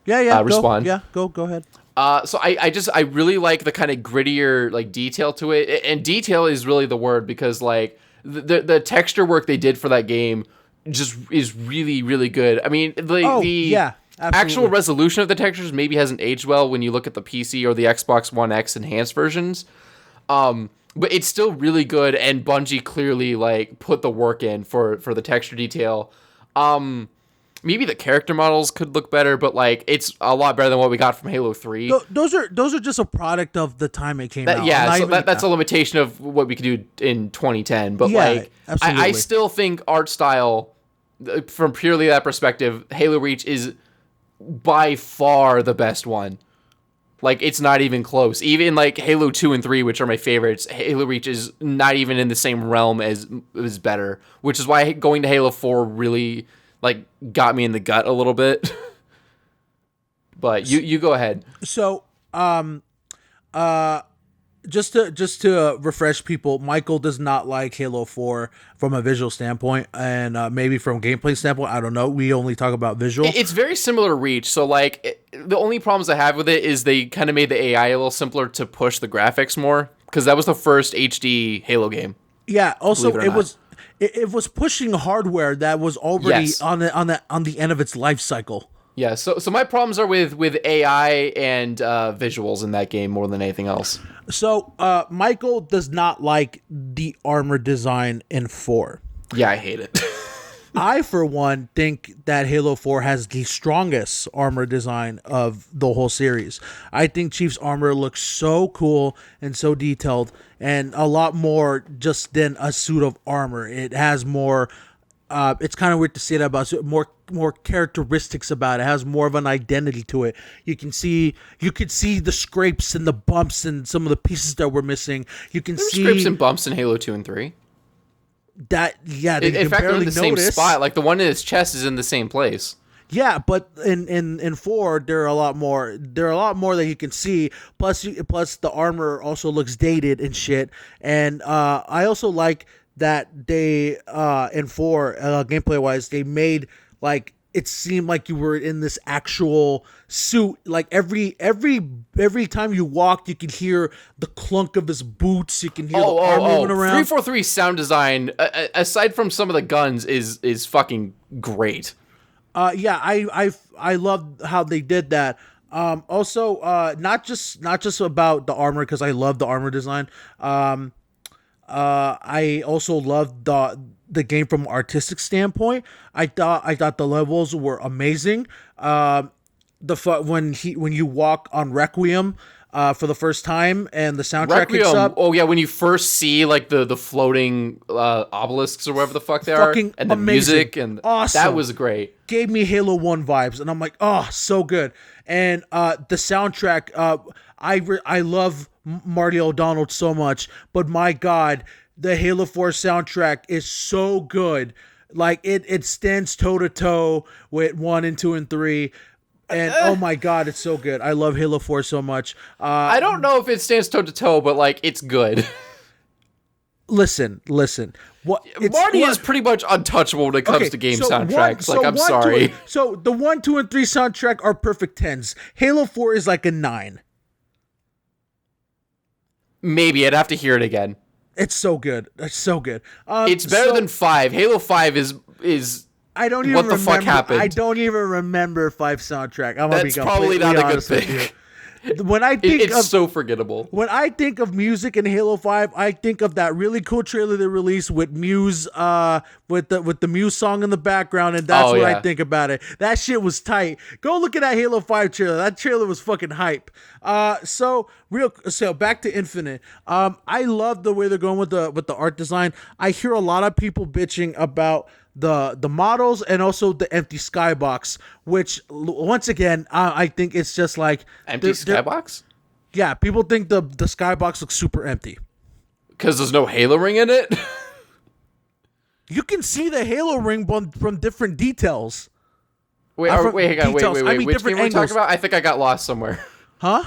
respond. Go ahead. So I really like the kind of grittier like detail to it, and detail is really the word, because like the texture work they did for that game just is really, really good. I mean, the actual resolution of the textures maybe hasn't aged well when you look at the PC or the Xbox One X enhanced versions. But it's still really good, and Bungie clearly like put the work in for the texture detail. Maybe the character models could look better, but like it's a lot better than what we got from Halo 3. Those are just a product of the time it came out. Yeah, so that's a limitation of what we could do in 2010. But like I still think art style, from purely that perspective, Halo Reach is by far the best one. Like it's not even close. Even like Halo 2 and 3, which are my favorites, Halo Reach is not even in the same realm as better, which is why going to Halo 4 really like got me in the gut a little bit. But you go ahead. So just to refresh people, Michael does not like Halo 4 from a visual standpoint, and maybe from a gameplay standpoint. I don't know. We only talk about visual. It's very similar to Reach. So like the only problems I have with it is they kind of made the AI a little simpler to push the graphics more, because that was the first HD Halo game. Yeah. Also, it was pushing hardware that was already on the end of its life cycle. Yeah. So my problems are with AI and visuals in that game more than anything else. So, Michael does not like the armor design in 4. Yeah, I hate it. I, for one, think that Halo 4 has the strongest armor design of the whole series. I think Chief's armor looks so cool and so detailed, and a lot more just than a suit of armor. It has more... it's kind of weird to say that about it, more characteristics about it. It has more of an identity to it. You could see the scrapes and the bumps and some of the pieces that were missing. You can see scrapes and bumps in Halo 2 and 3. That in fact, they're in the same spot. Like the one in his chest is in the same place. Yeah, but in 4 there are a lot more. There are a lot more that you can see. Plus the armor also looks dated and shit. And I also like that they in 4 gameplay wise, they made like it seemed like you were in this actual suit. Like every time you walked, you could hear the clunk of his boots. You can hear the arm moving around. 343 sound design, aside from some of the guns, is fucking great. Yeah, I love how they did that. Also, not just about the armor, because I love the armor design. I also loved the game from an artistic standpoint. I thought the levels were amazing. When you walk on Requiem for the first time and the soundtrack kicks up. Oh yeah, when you first see like the floating obelisks or whatever the fuck they are, and the amazing. music, and awesome. That was great. Gave me Halo 1 vibes, and I'm like, oh, so good. And the soundtrack, I love Marty O'Donnell so much, but my God, the Halo 4 soundtrack is so good. Like it stands toe to toe with 1 and 2 and 3. And oh my God, it's so good. I love Halo 4 so much. I don't know if it stands toe to toe, but like it's good. Listen. Marty is pretty much untouchable when it comes to game soundtracks. I'm sorry. So the 1, 2, and 3 soundtrack are perfect 10s. Halo 4 is like a 9. Maybe I'd have to hear it again. It's so good. It's so good. It's better than 5. Halo 5 is. I don't even what the fuck happened. I don't even remember 5 soundtrack. That's probably not a good thing. When I think it's so forgettable. When I think of music in Halo 5, I think of that really cool trailer they released with Muse, with the Muse song in the background, and that's I think about it. That shit was tight. Go look at that Halo 5 trailer. That trailer was fucking hype. So back to Infinite. I love the way they're going with the art design. I hear a lot of people bitching about the models and also the empty skybox, which once again I think it's just like empty skybox. Yeah, people think the skybox looks super empty because there's no Halo ring in it. You can see the Halo ring from different details. Wait, hang on, wait. Which game are we talking about? I think I got lost somewhere. Huh?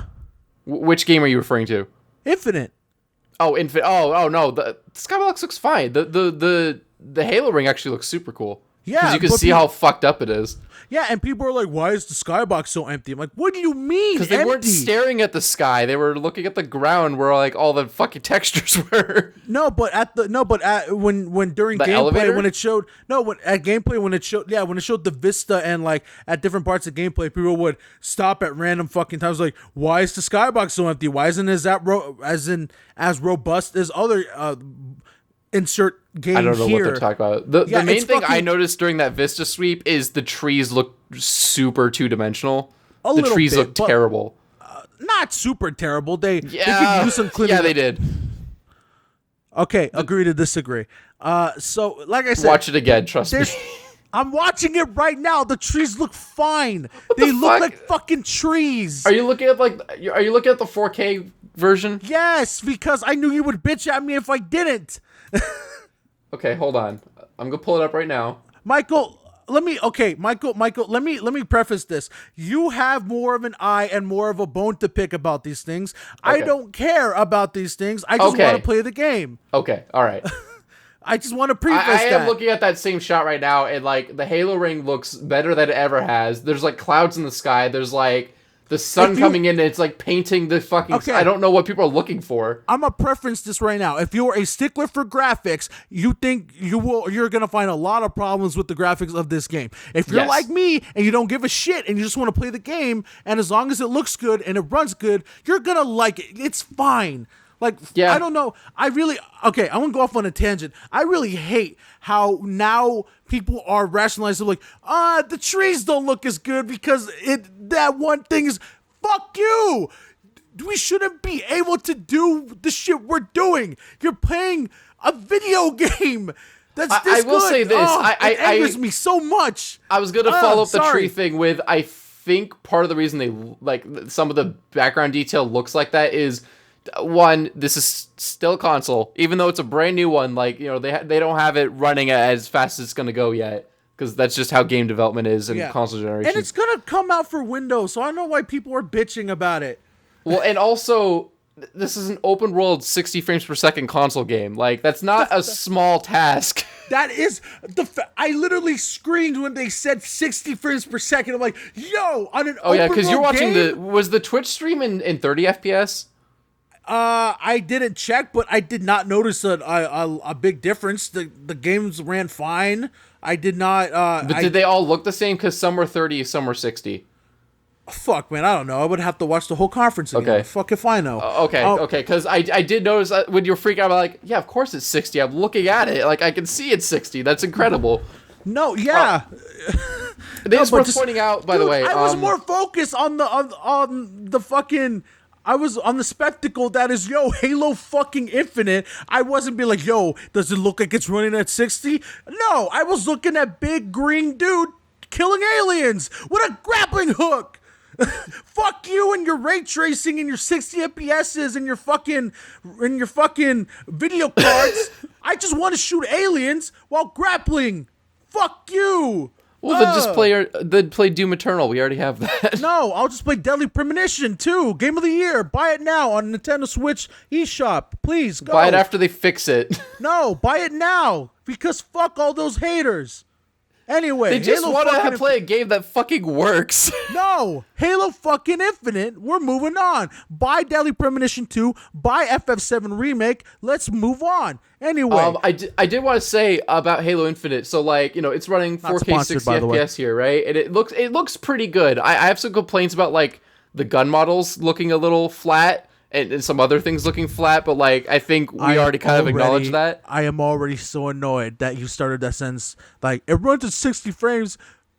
Which game are you referring to? Infinite. Oh, Infinite. Oh no, the skybox looks fine. The Halo ring actually looks super cool. Yeah, because you can see how fucked up it is. Yeah, and people are like, "Why is the skybox so empty?" I'm like, "What do you mean?" Because they weren't staring at the sky; they were looking at the ground, where like all the fucking textures were. When during the gameplay elevator? when it showed when it showed the vista and like at different parts of gameplay, people would stop at random fucking times like, "Why is the skybox so empty? Why isn't it as robust as other insert game here?" I don't know what they're talking about. The main thing I noticed during that Vista sweep is the trees look super two-dimensional. The trees look terrible. Not super terrible. They could use some cleaning. Yeah, they did. Okay, agree to disagree. So like I said, watch it again. Trust me. I'm watching it right now. The trees look fine. They look like fucking trees. Are you looking at the 4K version? Yes, because I knew you would bitch at me if I didn't. Okay, hold on. I'm gonna pull it up right now. Michael, let me preface this. You have more of an eye and more of a bone to pick about these things. Okay. I don't care about these things. I just want to play the game. Okay, all right. I just want to preface that. I am looking at that same shot right now, and like the Halo ring looks better than it ever has. There's like clouds in the sky. There's like the sun coming in, and it's like painting the fucking... Okay. I don't know what people are looking for. I'm going to preference this right now. If you're a stickler for graphics, you think you're going to find a lot of problems with the graphics of this game. If you're like me and you don't give a shit and you just want to play the game, and as long as it looks good and it runs good, you're going to like it. It's fine. Like, I don't know. I'm going to go off on a tangent. I really hate how now people are rationalizing like, the trees don't look as good because that one thing is, fuck you. We shouldn't be able to do the shit we're doing. You're playing a video game that's this good. I will say this. It angers me so much. I was going to follow up the tree thing with, I think part of the reason they, like, some of the background detail looks like that is... One, this is still a console, even though it's a brand new one. Like, you know, they don't have it running as fast as it's gonna go yet, because that's just how game development is in console generation. And it's gonna come out for Windows, so I don't know why people are bitching about it. Well, and also, this is an open world 60 frames per second console game. Like, that's not a small task. That is I literally screamed when they said 60 frames per second. I'm like, yo, on an open world game. Oh yeah, because you're watching was the Twitch stream in 30 FPS? I didn't check, but I did not notice a big difference. The games ran fine. I did not. But did they all look the same? Because some were 30, some were 60. Fuck, man, I don't know. I would have to watch the whole conference again. Okay. Fuck if I know. Okay, because I did notice when you were freaking out, I'm like, yeah, of course it's 60. I'm looking at it, like I can see it's 60. That's incredible. No, yeah. It's worth pointing out, by the way. I was more focused on the fucking. I was on the spectacle that is, Halo fucking Infinite. I wasn't being like, does it look like it's running at 60? No, I was looking at big green dude killing aliens with a grappling hook. Fuck you and your ray tracing and your 60 FPSs and your fucking video cards. I just want to shoot aliens while grappling. Fuck you. Well, then play Doom Eternal. We already have that. No, I'll just play Deadly Premonition 2. Game of the Year. Buy it now on Nintendo Switch eShop. Please, go. Buy it after they fix it. No, buy it now. Because fuck all those haters. Anyway, they just want to play a game that fucking works. No, Halo fucking Infinite. We're moving on. Buy Deadly Premonition 2. Buy FF7 Remake. Let's move on. Anyway, I did want to say about Halo Infinite. So, like, you know, it's running 4K 60 FPS here, right? And it looks pretty good. I have some complaints about like the gun models looking a little flat and some other things looking flat, but like I think we already kind of acknowledged that. I am already so annoyed that you started that sentence. Like, it runs at 60 frames.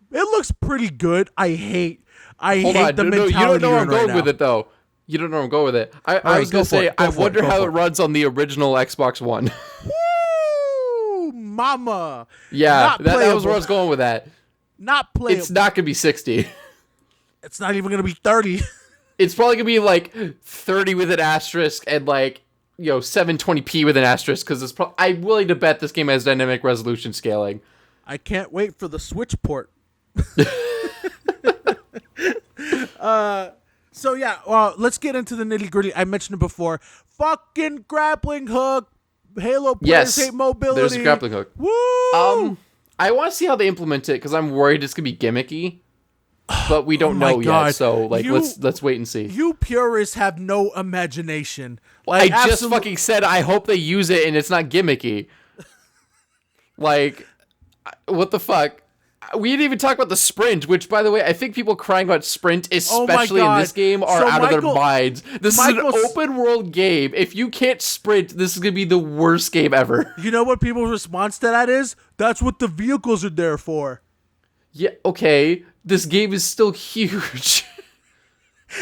It looks pretty good. I hate the mentality. You don't know where I'm going right with it though. You don't know where I'm going with it. I was gonna say I wonder how it runs on the original Xbox One. Woo, mama. Yeah, that was where I was going with that. Not playable. It's not gonna be 60. It's not even gonna be 30. It's probably gonna be like 30 with an asterisk and like 720p with an asterisk because it's. I'm willing to bet this game has dynamic resolution scaling. I can't wait for the Switch port. So yeah, let's get into the nitty gritty. I mentioned it before. Fucking grappling hook. Halo players hate mobility. There's a grappling hook. Woo! I want to see how they implement it because I'm worried it's gonna be gimmicky. But we don't know yet, so like let's wait and see. You purists have no imagination. Like, I just fucking said I hope they use it and it's not gimmicky. Like, what the fuck? We didn't even talk about the sprint, which, by the way, I think people crying about sprint, especially in this game, are out of their minds. This is an open world game. If you can't sprint, this is gonna be the worst game ever. You know what people's response to that is? That's what the vehicles are there for. Yeah, okay. This game is still huge.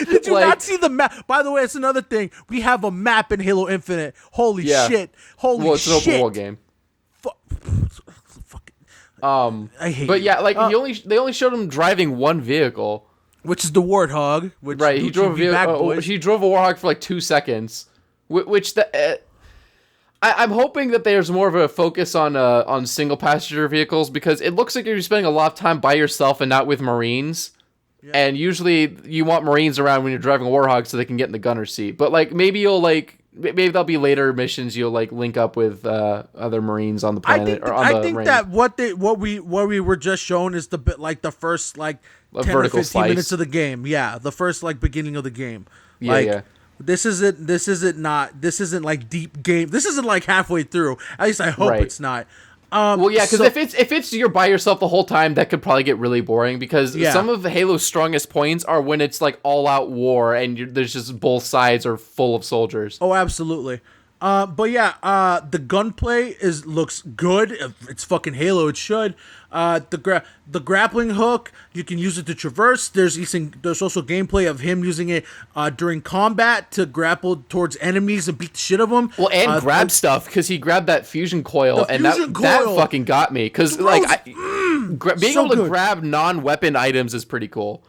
Did you not see the map? By the way, it's another thing. We have a map in Halo Infinite. Holy shit. Holy shit. Well, it's an open world game. I hate but yeah, like they only showed him driving one vehicle. Which is the Warthog. Which right, he drove a Warthog for like 2 seconds. I'm hoping that there's more of a focus on single passenger vehicles because it looks like you're spending a lot of time by yourself and not with Marines. Yeah. And usually you want Marines around when you're driving a Warthog so they can get in the gunner seat. But like maybe there'll be later missions you'll like link up with other Marines on the planet I think that what we were just shown is the first like 10 or 15 minutes of the game. Yeah, the first like beginning of the game. Yeah. This isn't like deep game. This isn't like halfway through. At least I hope it's not. Well, yeah, because if it's you're by yourself the whole time, that could probably get really boring. Because some of Halo's strongest points are when it's like all out war and there's just both sides are full of soldiers. Oh, absolutely. But yeah, the gunplay looks good. It's fucking Halo. It should. The grappling hook, you can use it to traverse. There's also gameplay of him using it during combat to grapple towards enemies and beat the shit of them. Well, and grab stuff because he grabbed that fusion coil, and that fucking got me. Because being able to grab non-weapon items is pretty cool.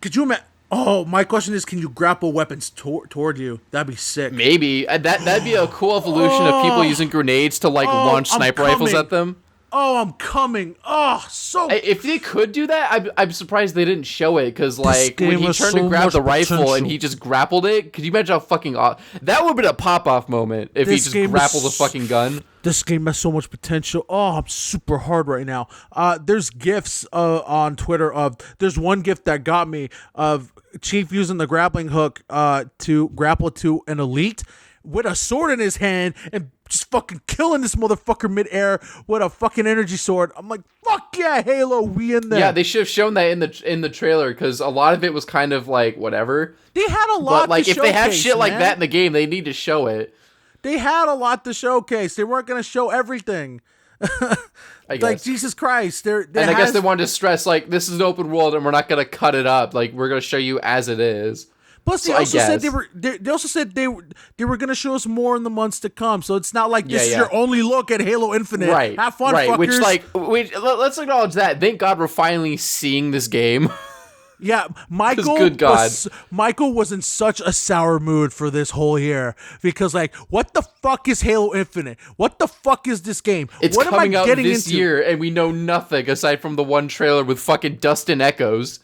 Could you imagine? Oh, my question is, can you grapple weapons toward you? That'd be sick. Maybe. That'd be a cool evolution of people using grenades to like launch sniper rifles at them. Oh, I'm coming. Oh, so... If they could do that, I'm surprised they didn't show it, because, like, when he turned to grab the rifle and he just grappled it, could you imagine how fucking... That would have been a pop-off moment if he just grappled the fucking gun. This game has so much potential. Oh, I'm super hard right now. There's GIFs on Twitter of... There's one GIF that got me of Chief using the grappling hook to grapple to an elite with a sword in his hand and just fucking killing this motherfucker midair with a fucking energy sword. I'm like, fuck yeah, Halo, we in there. Yeah, they should have shown that in the trailer, because a lot of it was kind of like whatever. They had a lot. But like, if they have shit like that in the game, they need to show it. They had a lot to showcase. They weren't gonna show everything. I guess. Like, Jesus Christ, I guess they wanted to stress, like, this is an open world and we're not gonna cut it up. Like, we're gonna show you as it is. Plus, they also said they also said they were gonna show us more in the months to come. So it's not like this is your only look at Halo Infinite. Right. Have fun, fuckers. Let's acknowledge that. Thank God we're finally seeing this game. Yeah, Michael was in such a sour mood for this whole year because, like, what the fuck is Halo Infinite? What the fuck is this game? It's what coming out this year, and we know nothing aside from the one trailer with fucking dust and echoes.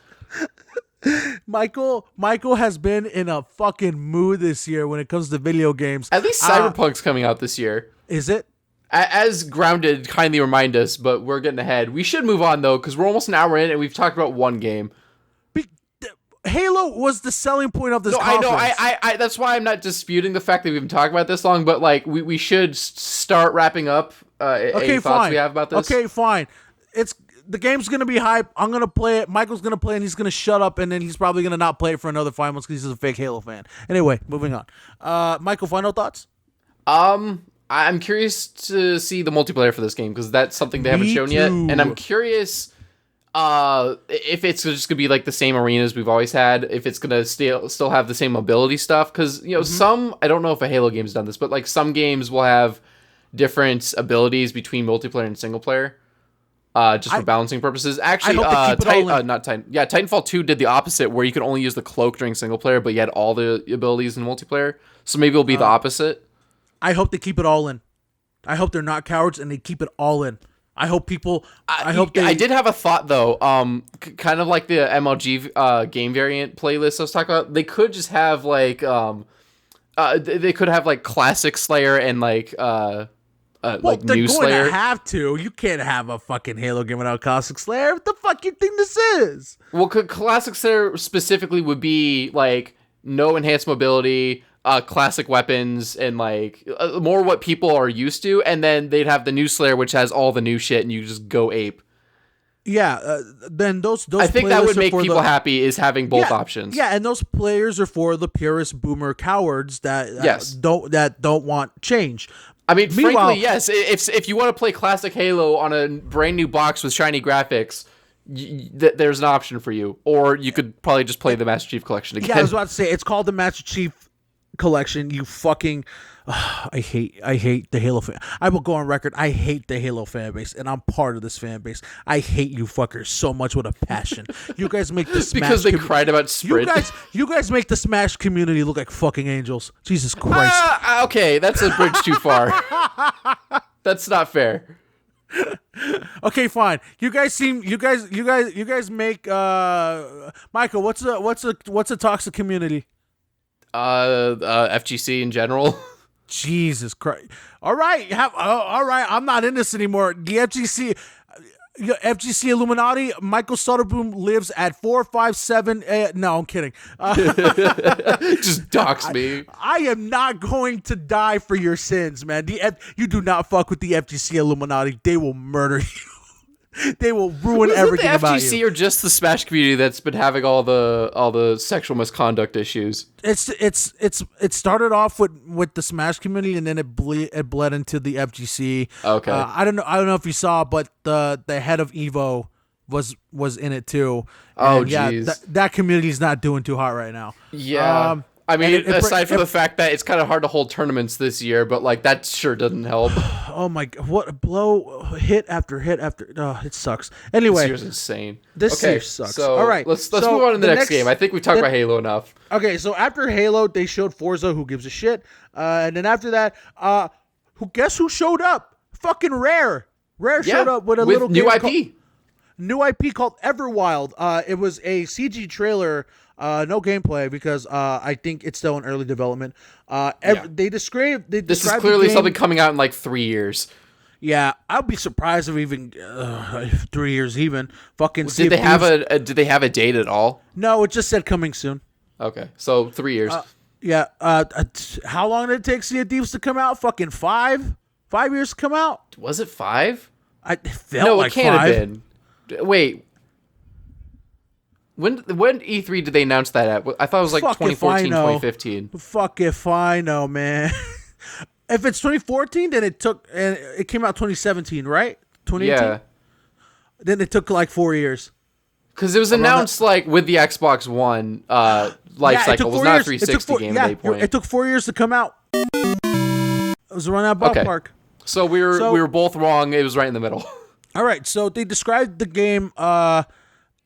Michael has been in a fucking mood this year when it comes to video games. At least Cyberpunk's coming out this year. Is it? As Grounded kindly remind us, but we're getting ahead. We should move on, though, because we're almost an hour in, and we've talked about one game. Halo was the selling point of this conference. I know. That's why I'm not disputing the fact that we've been talking about this long, but, like, we should start wrapping up any thoughts we have about this. Okay, fine. the game's gonna be hype. I'm gonna play it. Michael's gonna play, and he's gonna shut up, and then he's probably gonna not play it for another 5 months because he's a fake Halo fan. Anyway, moving on. Michael, final thoughts? I'm curious to see the multiplayer for this game because that's something they haven't shown yet, and I'm curious if it's just gonna be like the same arenas we've always had, if it's gonna still have the same mobility stuff. Because some, I don't know if a Halo game's done this, but like some games will have different abilities between multiplayer and single player, just for balancing purposes. Actually, Titanfall 2 did the opposite, where you could only use the cloak during single player, but you had all the abilities in multiplayer. So maybe it'll be the opposite. I hope they keep it all in. I hope they're not cowards and they keep it all in. I hope people. I did have a thought though. Kind of like the MLG game variant playlist I was talking about. They could just have like they could have like classic Slayer and like like new Slayer. They're going to have to. You can't have a fucking Halo game without classic Slayer. What the fuck you think this is? Well, classic Slayer specifically would be like no enhanced mobility, classic weapons, and like more what people are used to. And then they'd have the new Slayer, which has all the new shit, and you just go ape. Yeah, then those I think that would make people happy, is having both options. Yeah, and those players are for the purist boomer cowards that don't want change. I mean, frankly, yes. If you want to play classic Halo on a brand new box with shiny graphics, there's an option for you. Or you could probably just play the Master Chief Collection again. Yeah, I was about to say, it's called the Master Chief Collection. You fucking... I hate the Halo fan. I will go on record. I hate the Halo fan base, and I'm part of this fan base. I hate you fuckers so much with a passion. You guys make the Smash because they cried about Sprint. You guys make the Smash community look like fucking angels. Jesus Christ. Okay, that's a bridge too far. That's not fair. Okay, fine. You guys make Michael. What's a toxic community? FGC in general. Jesus Christ! All right, all right. I'm not in this anymore. The FGC Illuminati. Michael Soderboom lives at 457. No, I'm kidding. Just dox me. I am not going to die for your sins, man. You do not fuck with the FGC Illuminati. They will murder you. They will ruin everything about you. The FGC or just the Smash community that's been having all the sexual misconduct issues? It started off with the Smash community, and then it bled into the FGC. Okay. I don't know if you saw, but the head of Evo was in it too. Oh, jeez. Yeah, that community is not doing too hot right now. Yeah. I mean, aside from the fact that it's kind of hard to hold tournaments this year, but like that sure doesn't help. Oh my god, what a blow, hit after hit after. Oh, it sucks. Anyway, this year's insane. This year sucks. So all right, let's move on to the next game. I think we talked about Halo enough. Okay, so after Halo, they showed Forza. Who gives a shit? And then after that, guess who showed up? Fucking Rare. Rare showed up with a little new game new IP called Everwild. It was a CG trailer. No gameplay because I think it's still in early development. They described this is clearly something coming out in like 3 years. Yeah, I'd be surprised if even 3 years even. Fucking. Did they have a date at all? No, it just said coming soon. Okay, so 3 years. Yeah. How long did it take Sea of Thieves to come out? Fucking 5 years to come out. Was it 5? It felt like 5. No, it can't have been. Wait. When E3 did they announce that at? I thought it was like 2014, 2015. Fuck if I know, man. If it's 2014, then it came out 2017, right? 2018? Yeah. Then it took like 4 years. Because it was announced like with the Xbox One life cycle. It was not a 360 game at that point. It took 4 years to come out. It was around that ballpark. Okay. So we were both wrong. It was right in the middle. All right. So they described the game. I'm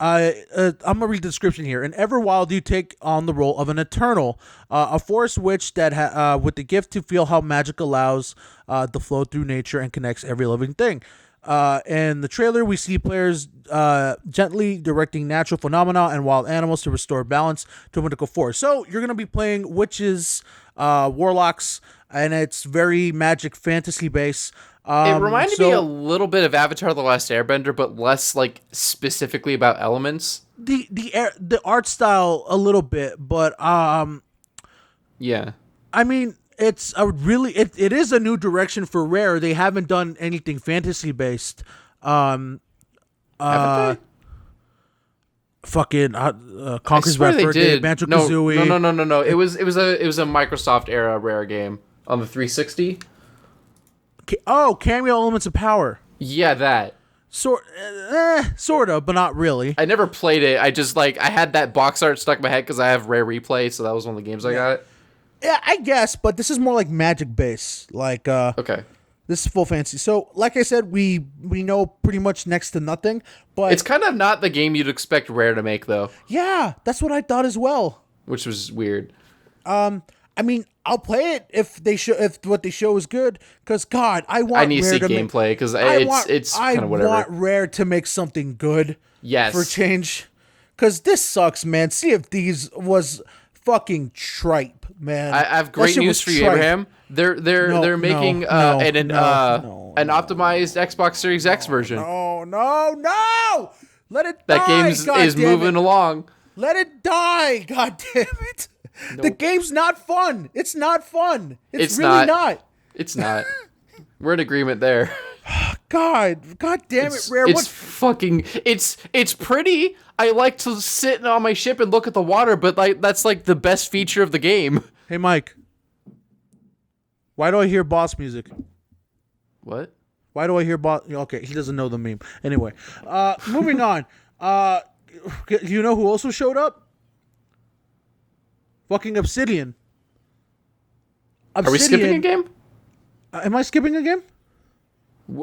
gonna read the description here. In Everwild, you take on the role of an Eternal, a forest witch that with the gift to feel how magic allows the flow through nature and connects every living thing. In the trailer, we see players gently directing natural phenomena and wild animals to restore balance to a mythical forest. So you're gonna be playing witches, warlocks, and it's very magic fantasy based. It reminded me a little bit of Avatar: The Last Airbender, but less like specifically about elements. The art style a little bit, but yeah. I mean, it's it is a new direction for Rare. They haven't done anything fantasy based. Haven't they? Fucking Conker's Bad Fur Day, Banjo-Kazooie. No. It was a Microsoft era Rare game on the 360. Cameo Elements of Power. Yeah, that. Sort of, but not really. I never played it. I just I had that box art stuck in my head because I have Rare Replay, so that was one of the games I got. Yeah, I guess, but this is more like Magic base. Okay. This is full fantasy. So, like I said, we know pretty much next to nothing, but it's kind of not the game you'd expect Rare to make, though. Yeah, that's what I thought as well. Which was weird. I mean, I'll play it if what they show is good. Because God, I need to see gameplay because it's kind of whatever. I want Rare to make something good. Yes. For change, because this sucks, man. Sea of Thieves was fucking tripe, man. I have great news for you, Abraham. They're making an optimized Xbox Series X version. No! Let it die. That game is moving along. Let it die. God damn it. Nope. The game's not fun. It's not fun. It's really not. It's not. We're in agreement there. God damn it, Rare. It's pretty. I like to sit on my ship and look at the water, but that's the best feature of the game. Hey, Mike. Why do I hear boss music? What? Why do I hear boss? Okay, he doesn't know the meme. Anyway, moving on. You know who also showed up? Fucking Obsidian. Are we skipping a game? Am I skipping a game?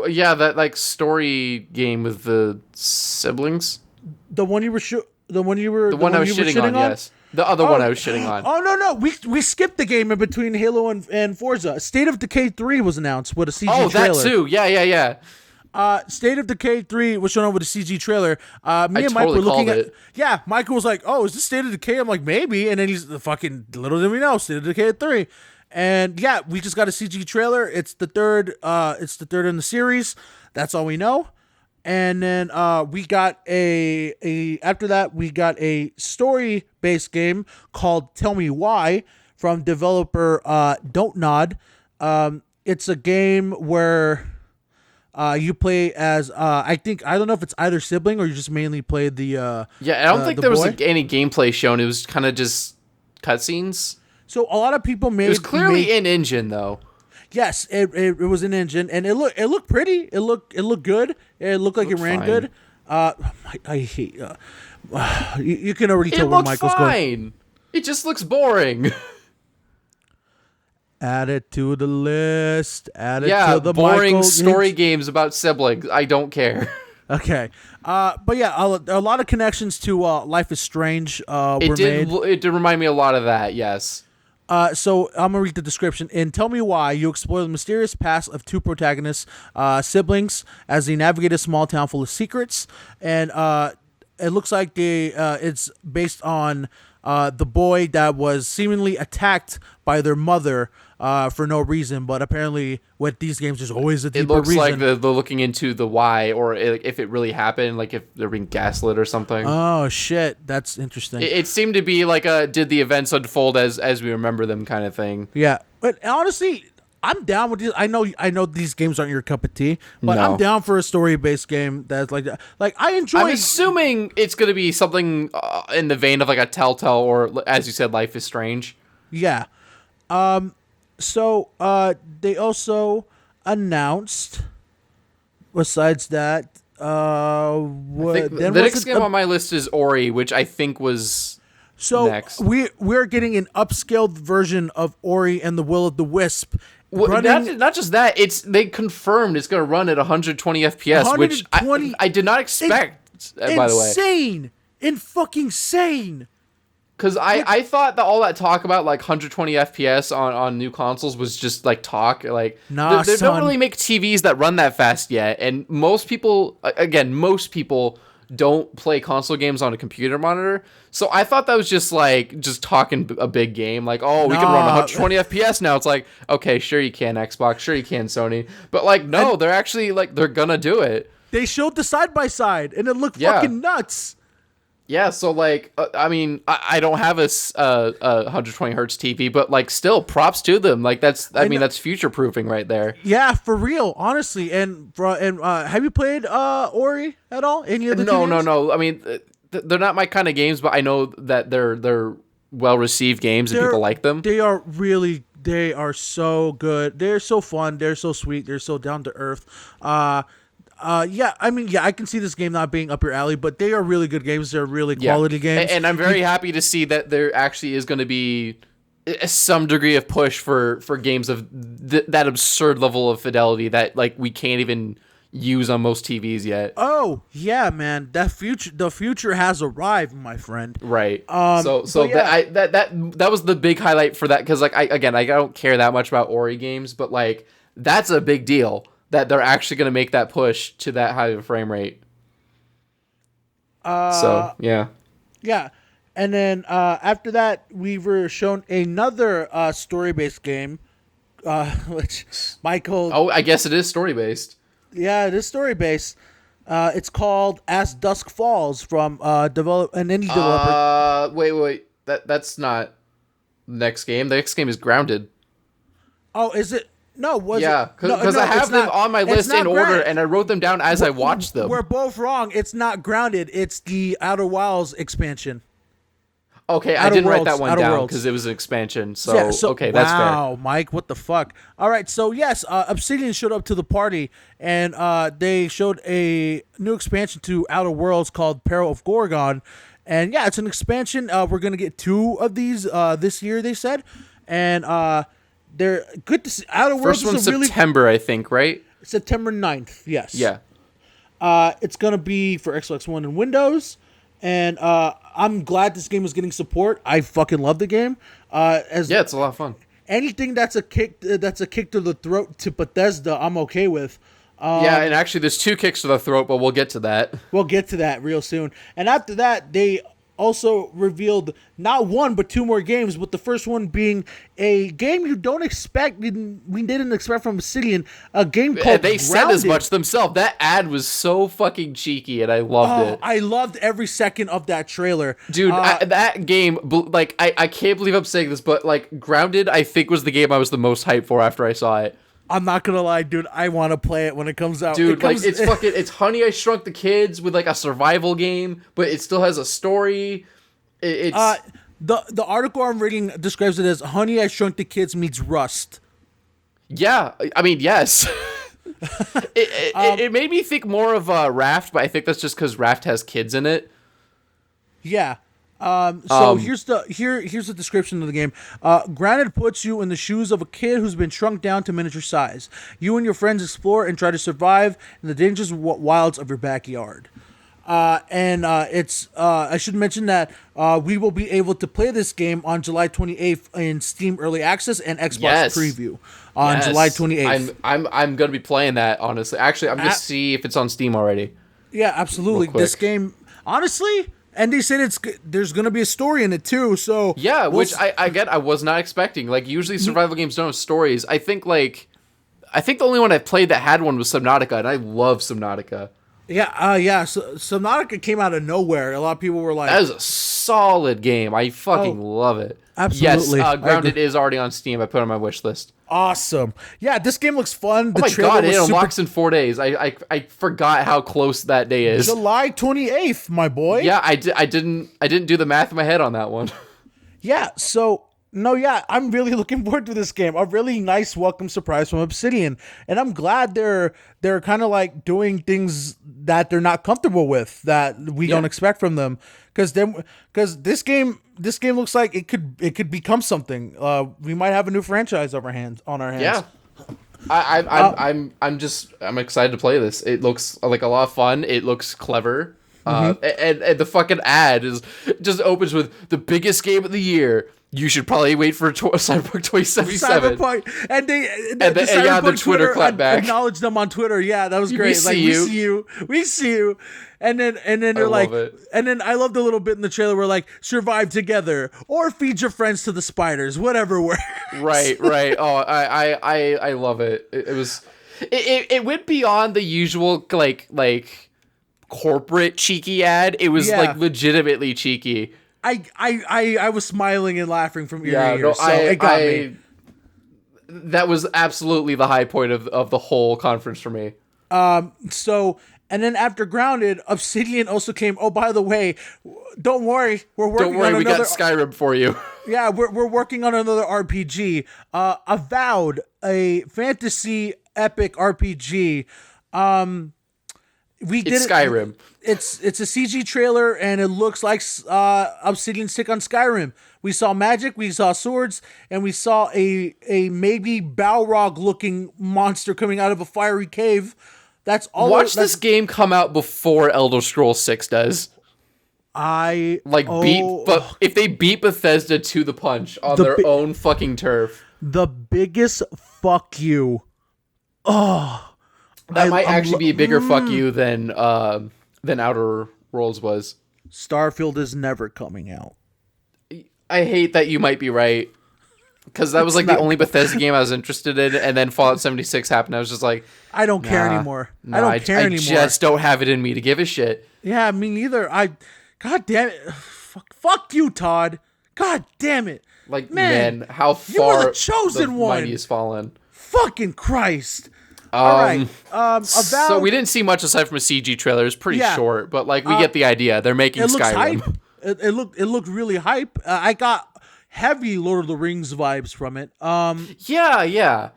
Yeah, that story game with the siblings. The one I was shitting on. Yes. The other one I was shitting on. Oh no, we skipped the game in between Halo and Forza. State of Decay 3 was announced with a CG trailer. Oh, that too. Yeah. State of Decay 3 was shown up with a CG trailer. Me and Mike were looking at it. Yeah, Michael was like, "Oh, is this State of Decay?" I'm like, "Maybe." And then he's fucking little did we know, State of Decay 3. And yeah, we just got a CG trailer. It's the third in the series. That's all we know. And then we got after that we got a story-based game called Tell Me Why from developer Don't Nod. It's a game where you play as I don't know if it's either sibling or you just mainly play the I don't think there was any gameplay shown. It was kind of just cutscenes. So a lot of people made. It was clearly in engine though. Yes, it was an engine, and it looked pretty. It looked good. It looked like it ran fine. Good. I hate. You can already tell where Michael's going. It just looks boring. Add it to the list. Add it to the boring story games about siblings. I don't care. Okay. But yeah, a lot of connections to Life is Strange were made. It did remind me a lot of that, yes. So I'm gonna read the description. In Tell Me Why, you explore the mysterious past of two protagonists, siblings, as they navigate a small town full of secrets. And it looks like it's based on the boy that was seemingly attacked by their mother for no reason, but apparently with these games there's always a deeper reason. It looks like they're looking into the why, or if it really happened, like if they're being gaslit or something. Oh shit, that's interesting. It seemed to be like did the events unfold as we remember them kind of thing. Yeah, but honestly, I'm down with these. I know these games aren't your cup of tea, but I'm down for a story-based game that's like that. Like I enjoy. I'm assuming it's going to be something in the vein of like a Telltale or, as you said, Life is Strange. Yeah. So they also announced. Besides that, the next game on my list is Ori, which I think was. So next. we're getting an upscaled version of Ori and the Will of the Wisp. Well, not just that, they confirmed it's going to run at 120 FPS, which I did not expect, by the way. Insane! Fucking insane! Because I thought that all that talk about like 120 FPS on new consoles was just like talk. Like, nah, they don't really make TVs that run that fast yet. And most people don't play console games on a computer monitor. So I thought that was just talking a big game. Like, we can run 120 FPS now. It's like, okay, sure you can, Xbox. Sure you can, Sony. But like, no, they're actually they're gonna do it. They showed the side-by-side and it looked fucking nuts. Yeah, so like, I mean, I don't have a 120 hertz TV, but like, still, props to them. Like, I mean, that's future proofing right there. Yeah, for real, honestly. And have you played Ori at all? Any of the two No, no, games? no. I mean, they're not my kind of games, but I know that they're well received games and people like them. They are really. They are so good. They're so fun. They're so sweet. They're so down to earth. Yeah, I mean, yeah, I can see this game not being up your alley, but they are really good games. They're really quality games. And I'm very happy to see that there actually is going to be some degree of push for games of that absurd level of fidelity that like we can't even use on most TVs yet. Oh yeah, man, the future has arrived, my friend. Right. So yeah. that was the big highlight for that, because like I don't care that much about Ori games, but like that's a big deal that they're actually going to make that push to that high of a frame rate. So, yeah. Yeah. And then after that, we were shown another story-based game, which Michael... Oh, I guess it is story-based. Yeah, it is story-based. It's called As Dusk Falls from an indie developer. Wait. That's not the next game. The next game is Grounded. Oh, is it? No, because I have them on my list in order, and I wrote them down as I watched them. We're both wrong. It's not Grounded. It's the Outer Wilds expansion. Okay, I didn't write that one down because it was an expansion. So, yeah, okay, that's fair. Wow, Mike, what the fuck? All right, so yes, Obsidian showed up to the party, and they showed a new expansion to Outer Worlds called Peril of Gorgon. And yeah, it's an expansion. We're going to get 2 of these this year, they said. And they're good to see. Outer Worlds First one's September, I think, right? September 9th, yes. Yeah. It's going to be for Xbox One and Windows. And I'm glad this game is getting support. I fucking love the game. Yeah, it's a lot of fun. Anything that's a kick to the throat to Bethesda, I'm okay with. Yeah, and actually there's 2 kicks to the throat, but we'll get to that. We'll get to that real soon. And after that, they also revealed not 1 but 2 more games, with the first one being a game you don't expect. We didn't expect from Obsidian, a game called They Grounded. said as much themselves. That ad was so fucking cheeky, and I loved it. I loved every second of that trailer. Dude, that game, like, I can't believe I'm saying this, but like Grounded, I think was the game I was the most hyped for after I saw it. I'm not gonna lie, dude. I want to play it when it comes out. Dude, it's Honey, I Shrunk the Kids with like a survival game, but it still has a story. It's the article I'm reading describes it as Honey, I Shrunk the Kids meets Rust. Yeah, I mean, yes. It made me think more of Raft, but I think that's just because Raft has kids in it. Yeah. Here's the description of the game. Grounded puts you in the shoes of a kid who's been shrunk down to miniature size. You and your friends explore and try to survive in the dangerous wilds of your backyard. It's I should mention that we will be able to play this game on July 28th in Steam Early Access and Xbox Preview on July 28th. I'm gonna be playing that, honestly. Actually, I'm gonna see if it's on Steam already. Yeah, absolutely. This game, honestly. And they said there's going to be a story in it too, so... Yeah, which I was not expecting. Like, usually survival games don't have stories. I think the only one I played that had one was Subnautica, and I love Subnautica. Yeah, so Subnautica came out of nowhere. A lot of people were like... That is a solid game. I fucking love it. Absolutely. Yes, Grounded is already on Steam. I put it on my wish list. Awesome. Yeah, this game looks fun. Oh my god, it unlocks in 4 days. I forgot how close that day is. July 28th, my boy. Yeah, I didn't do the math in my head on that one. Yeah, so I'm really looking forward to this game. A really nice welcome surprise from Obsidian. And I'm glad they're kind of like doing things that they're not comfortable with, that we don't expect from them. Because this game looks like it could become something. We might have a new franchise on our hands. Yeah, I'm excited to play this. It looks like a lot of fun. It looks clever. And the fucking ad just opens with the biggest game of the year. You should probably wait for Cyberpunk 2077. Cyberpunk, and the Twitter clapback. Acknowledged them on Twitter. Yeah, that was great. We see you. And then they're like, and then I loved the little bit in the trailer where like, survive together or feed your friends to the spiders, whatever works. Right. Oh, I love it. It went beyond the usual like corporate cheeky ad. It was like legitimately cheeky. I was smiling and laughing from ear to ear, so it got me. That was absolutely the high point of the whole conference for me. And then after Grounded, Obsidian also came. Oh, by the way, don't worry, we're working. Don't worry, on we got Skyrim for you. Yeah, we're working on another RPG. Avowed, a fantasy epic RPG. It's Skyrim. It's a CG trailer, and it looks like Obsidian's take on Skyrim. We saw magic, we saw swords, and we saw a maybe Balrog looking monster coming out of a fiery cave. That's all. Watch this game come out before Elder Scrolls 6 does. But if they beat Bethesda to the punch on their own fucking turf, the biggest fuck you. Oh, that might actually be a bigger fuck you than Outer Worlds was. Starfield is never coming out. I hate that you might be right, because that was like the only Bethesda game I was interested in, and then Fallout 76 happened. I was just like, I don't care anymore. I don't care anymore. I just don't have it in me to give a shit. Yeah, me neither. God damn it. Fuck you, Todd. God damn it. Like, man, how far the chosen one. Mighty has fallen. Fucking Christ. All right. So we didn't see much aside from a CG trailer. It was pretty short, but like we get the idea. They're making Skyrim. Hype. It looked really hype. I got heavy Lord of the Rings vibes from it. Yeah.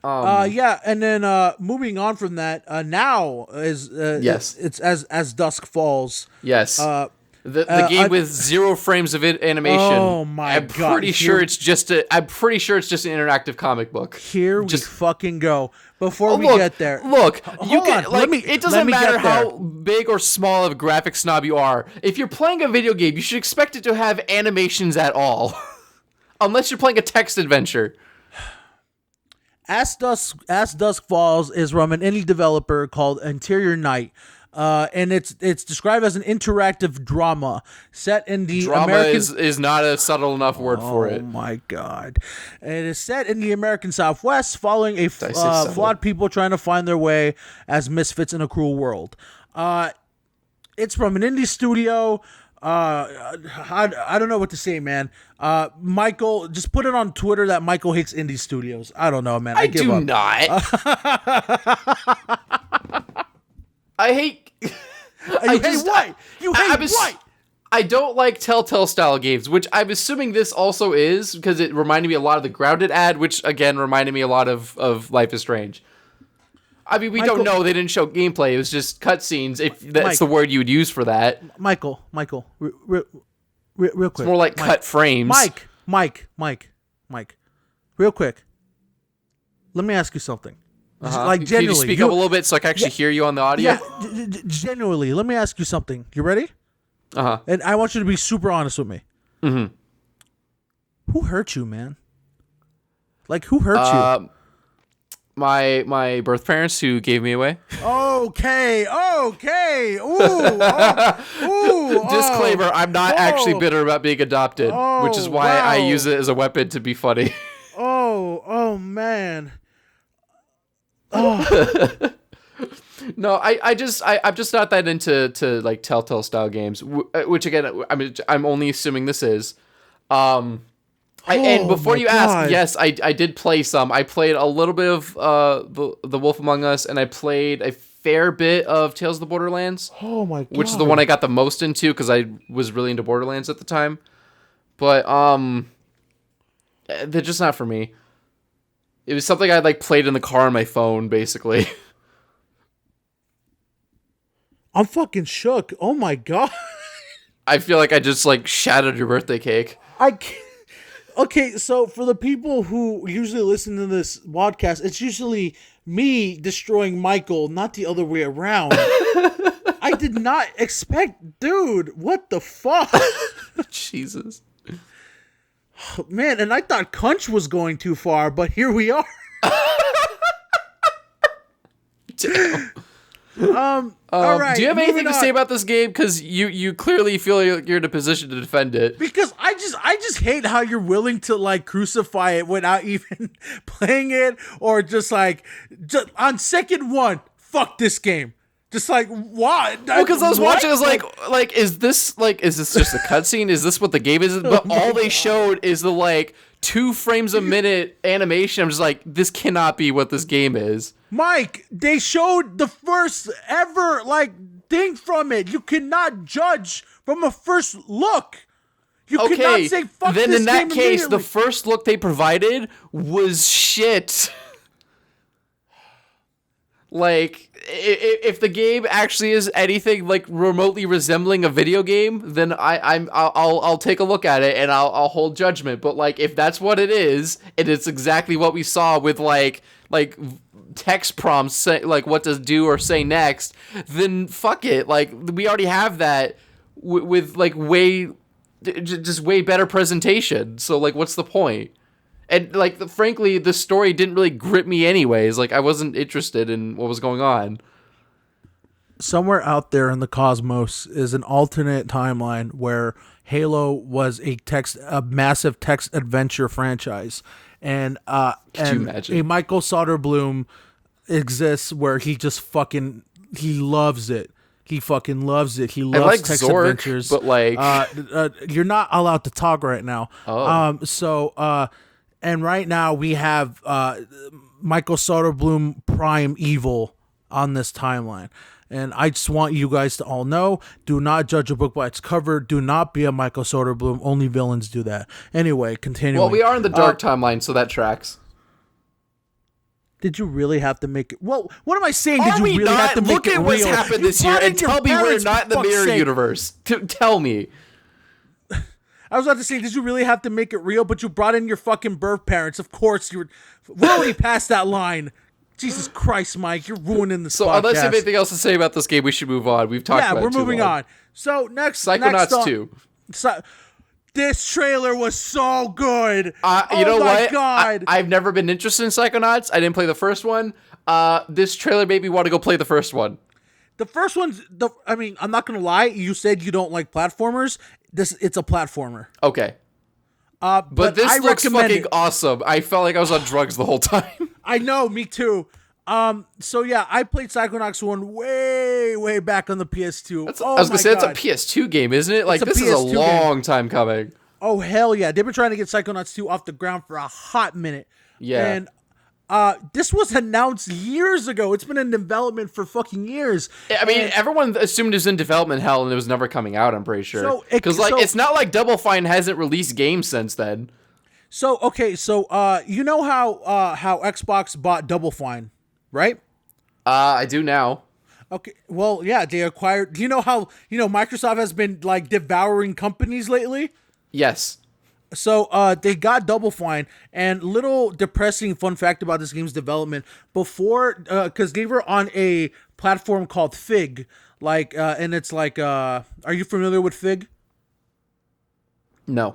And then moving on from that, now is yes, it's as dusk falls. Yes. The game with 0 frames of animation. Oh my god! I'm pretty sure it's just an interactive comic book. Here we fucking go. Before we get there, look, it doesn't matter how big or small of a graphic snob you are. If you're playing a video game, you should expect it to have animations at all, unless you're playing a text adventure. As Dusk Falls is from an indie developer called Interior Night. And it's described as an interactive drama set in the American... is not a subtle enough word for it. Oh my god. It is set in the American Southwest following a flawed people trying to find their way as misfits in a cruel world. It's from an indie studio. I don't know what to say, man. Michael, just put it on Twitter that Michael hates indie studios. I don't know, man. I give up. Not. I hate. You hate what? I don't like Telltale style games, which I'm assuming this also is, because it reminded me a lot of the Grounded ad, which again reminded me a lot of Life is Strange. I mean, we don't know. They didn't show gameplay. It was just cutscenes, if that's the word you would use for that. Michael, real quick. It's more like cut frames. Mike, real quick. Let me ask you something. Like, can you speak up a little bit so I can actually hear you on the audio? Yeah, genuinely. Let me ask you something. You ready? And I want you to be super honest with me. Mm-hmm. Who hurt you, man? Like, who hurt you? My birth parents who gave me away. Okay. Ooh. Disclaimer, I'm not actually bitter about being adopted, which is why I use it as a weapon to be funny. Oh, man. No, I'm just not that into like Telltale style games, which again, I mean, I'm only assuming this is. And before you ask, yes, I did play some. I played a little bit of the Wolf Among Us, and I played a fair bit of Tales of the Borderlands. Oh my god! Which is the one I got the most into because I was really into Borderlands at the time. But they're just not for me. It was something I like played in the car on my phone, basically. I'm fucking shook. Oh my god! I feel like I just like shattered your birthday cake. I can't. Okay, so for the people who usually listen to this podcast, it's usually me destroying Michael, not the other way around. I did not expect, dude, what the fuck? Jesus. Man, and I thought Cuntch was going too far, but here we are. Damn. All right, do you have anything to say about this game? Because you clearly feel you're in a position to defend it. Because I just hate how you're willing to like crucify it without even playing it, or just on second one, fuck this game. Just like, what? Well, because I was watching, I was like, is this just a cutscene? Is this what the game is? But all they showed is the like 2 frames a minute animation. I'm just like, this cannot be what this game is. Mike, they showed the first ever like thing from it. You cannot judge from a first look. You cannot say fuck then this in that game case, the first look they provided was shit. Like, if the game actually is anything like remotely resembling a video game, then I'll take a look at it and I'll hold judgment. But like, if that's what it is, and it's exactly what we saw with like text prompts, say, like what to do or say next, then fuck it. Like, we already have that with like way better presentation. So like, what's the point? And, like, frankly, the story didn't really grip me anyways. Like, I wasn't interested in what was going on. Somewhere out there in the cosmos is an alternate timeline where Halo was a massive text adventure franchise. And, Could you imagine? a Michael Soderblom exists where he just he loves it. He fucking loves it. He loves like text Zork, adventures. but, like... you're not allowed to talk right now. Oh. And right now we have Michael Soderblom Prime Evil on this timeline. And I just want you guys to all know, do not judge a book by its cover. Do not be a Michael Soderblom. Only villains do that. Anyway, continuing. Well, we are in the dark timeline, so that tracks. Did you really have to make it? Well, what am I saying? Did you really have to make Look it real? at what's happened this year and tell me we're not in the mirror universe. Tell me. I was about to say, did you really have to make it real? But you brought in your fucking birth parents. Of course, we're already past that line. Jesus Christ, Mike, you're ruining the podcast. Unless you have anything else to say about this game, we should move on. We've talked about it. Yeah, we're moving on. So next, Psychonauts 2. This trailer was so good. You know what? God. I've never been interested in Psychonauts. I didn't play the first one. This trailer made me want to go play the first one. The first one's I'm not gonna lie. You said you don't like platformers. It's a platformer. Okay. But this looks fucking awesome. I felt like I was on drugs the whole time. I know, me too. So yeah, I played Psychonauts 1 way back on the PS2. I was gonna say it's a PS2 game, isn't it? Like, this is a long time coming. Oh hell yeah! They've been trying to get Psychonauts 2 off the ground for a hot minute. Yeah. And this was announced years ago. It's been in development for fucking years. I mean, everyone assumed it was in development hell and it was never coming out, I'm pretty sure. Because it's not like Double Fine hasn't released games since then. So you know how Xbox bought Double Fine, right? I do now. Okay, well, yeah, they acquired. Do you know how Microsoft has been like devouring companies lately? Yes. So they got Double Fine, and little depressing fun fact about this game's development before, because they were on a platform called Fig, like, and it's like, are you familiar with Fig? No.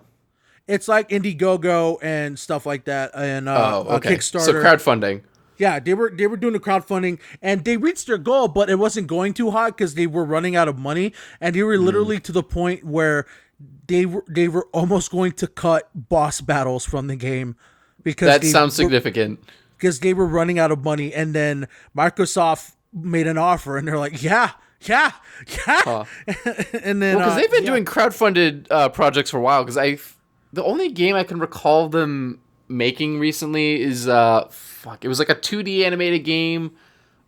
It's like Indiegogo and stuff like that, and okay. Kickstarter. So crowdfunding. Yeah, they were doing the crowdfunding, and they reached their goal, but it wasn't going too hot because they were running out of money, and they were literally to the point where they were almost going to cut boss battles from the game because that sounds significant. Because they were running out of money, and then Microsoft made an offer, and they're like, yeah. Huh. And then because they've been doing crowdfunded projects for a while. Because the only game I can recall them making recently is it was like a 2D animated game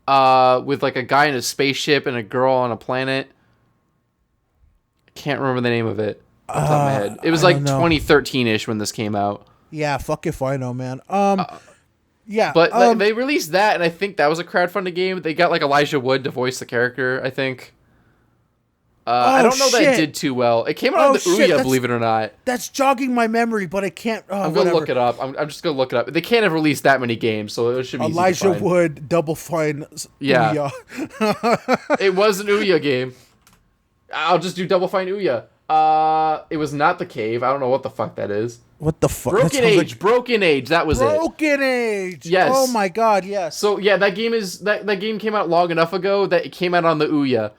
with like a guy in a spaceship and a girl on a planet. Can't remember the name of it off the top of my head. It was like 2013-ish when this came out. Yeah, fuck if I know, man. Yeah, but they released that, and I think that was a crowdfunded game. They got like Elijah Wood to voice the character, I think. I don't know that it did too well. It came out on the Ouya, believe it or not. That's jogging my memory, but I can't. I'm gonna look it up. I'm just gonna look it up. They can't have released that many games, so it should be Elijah Wood, Double Fine. Yeah, Ouya. It was an Ouya game. I'll just do Double Fine Ouya. It was not The Cave. I don't know what the fuck that is. What the fuck? Broken Age. That was Broken Age. Yes. Oh my god. Yes. So yeah, that game came out long enough ago that it came out on the Ouya.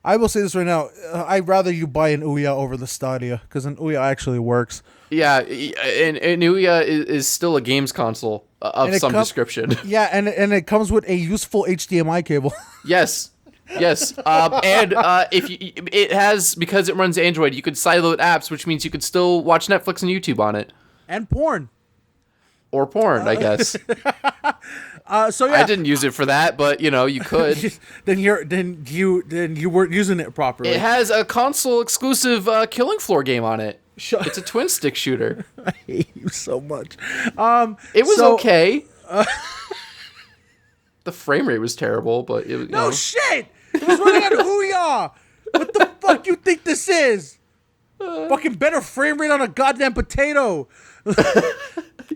I will say this right now. I'd rather you buy an Ouya over the Stadia because an Ouya actually works. Yeah, and Ouya is still a games console of some description. Yeah, and it comes with a useful HDMI cable. Yes. And if it has, because it runs Android, you could sideload apps, which means you could still watch Netflix and YouTube on it. And porn. Or porn, I guess. So yeah, I didn't use it for that, but you could. then you weren't using it properly. It has a console exclusive Killing Floor game on it. It's a twin stick shooter. I hate you so much. It was okay. The frame rate was terrible, but it no shit. It was running on Ouya. What the fuck you think this is? Fucking better frame rate on a goddamn potato.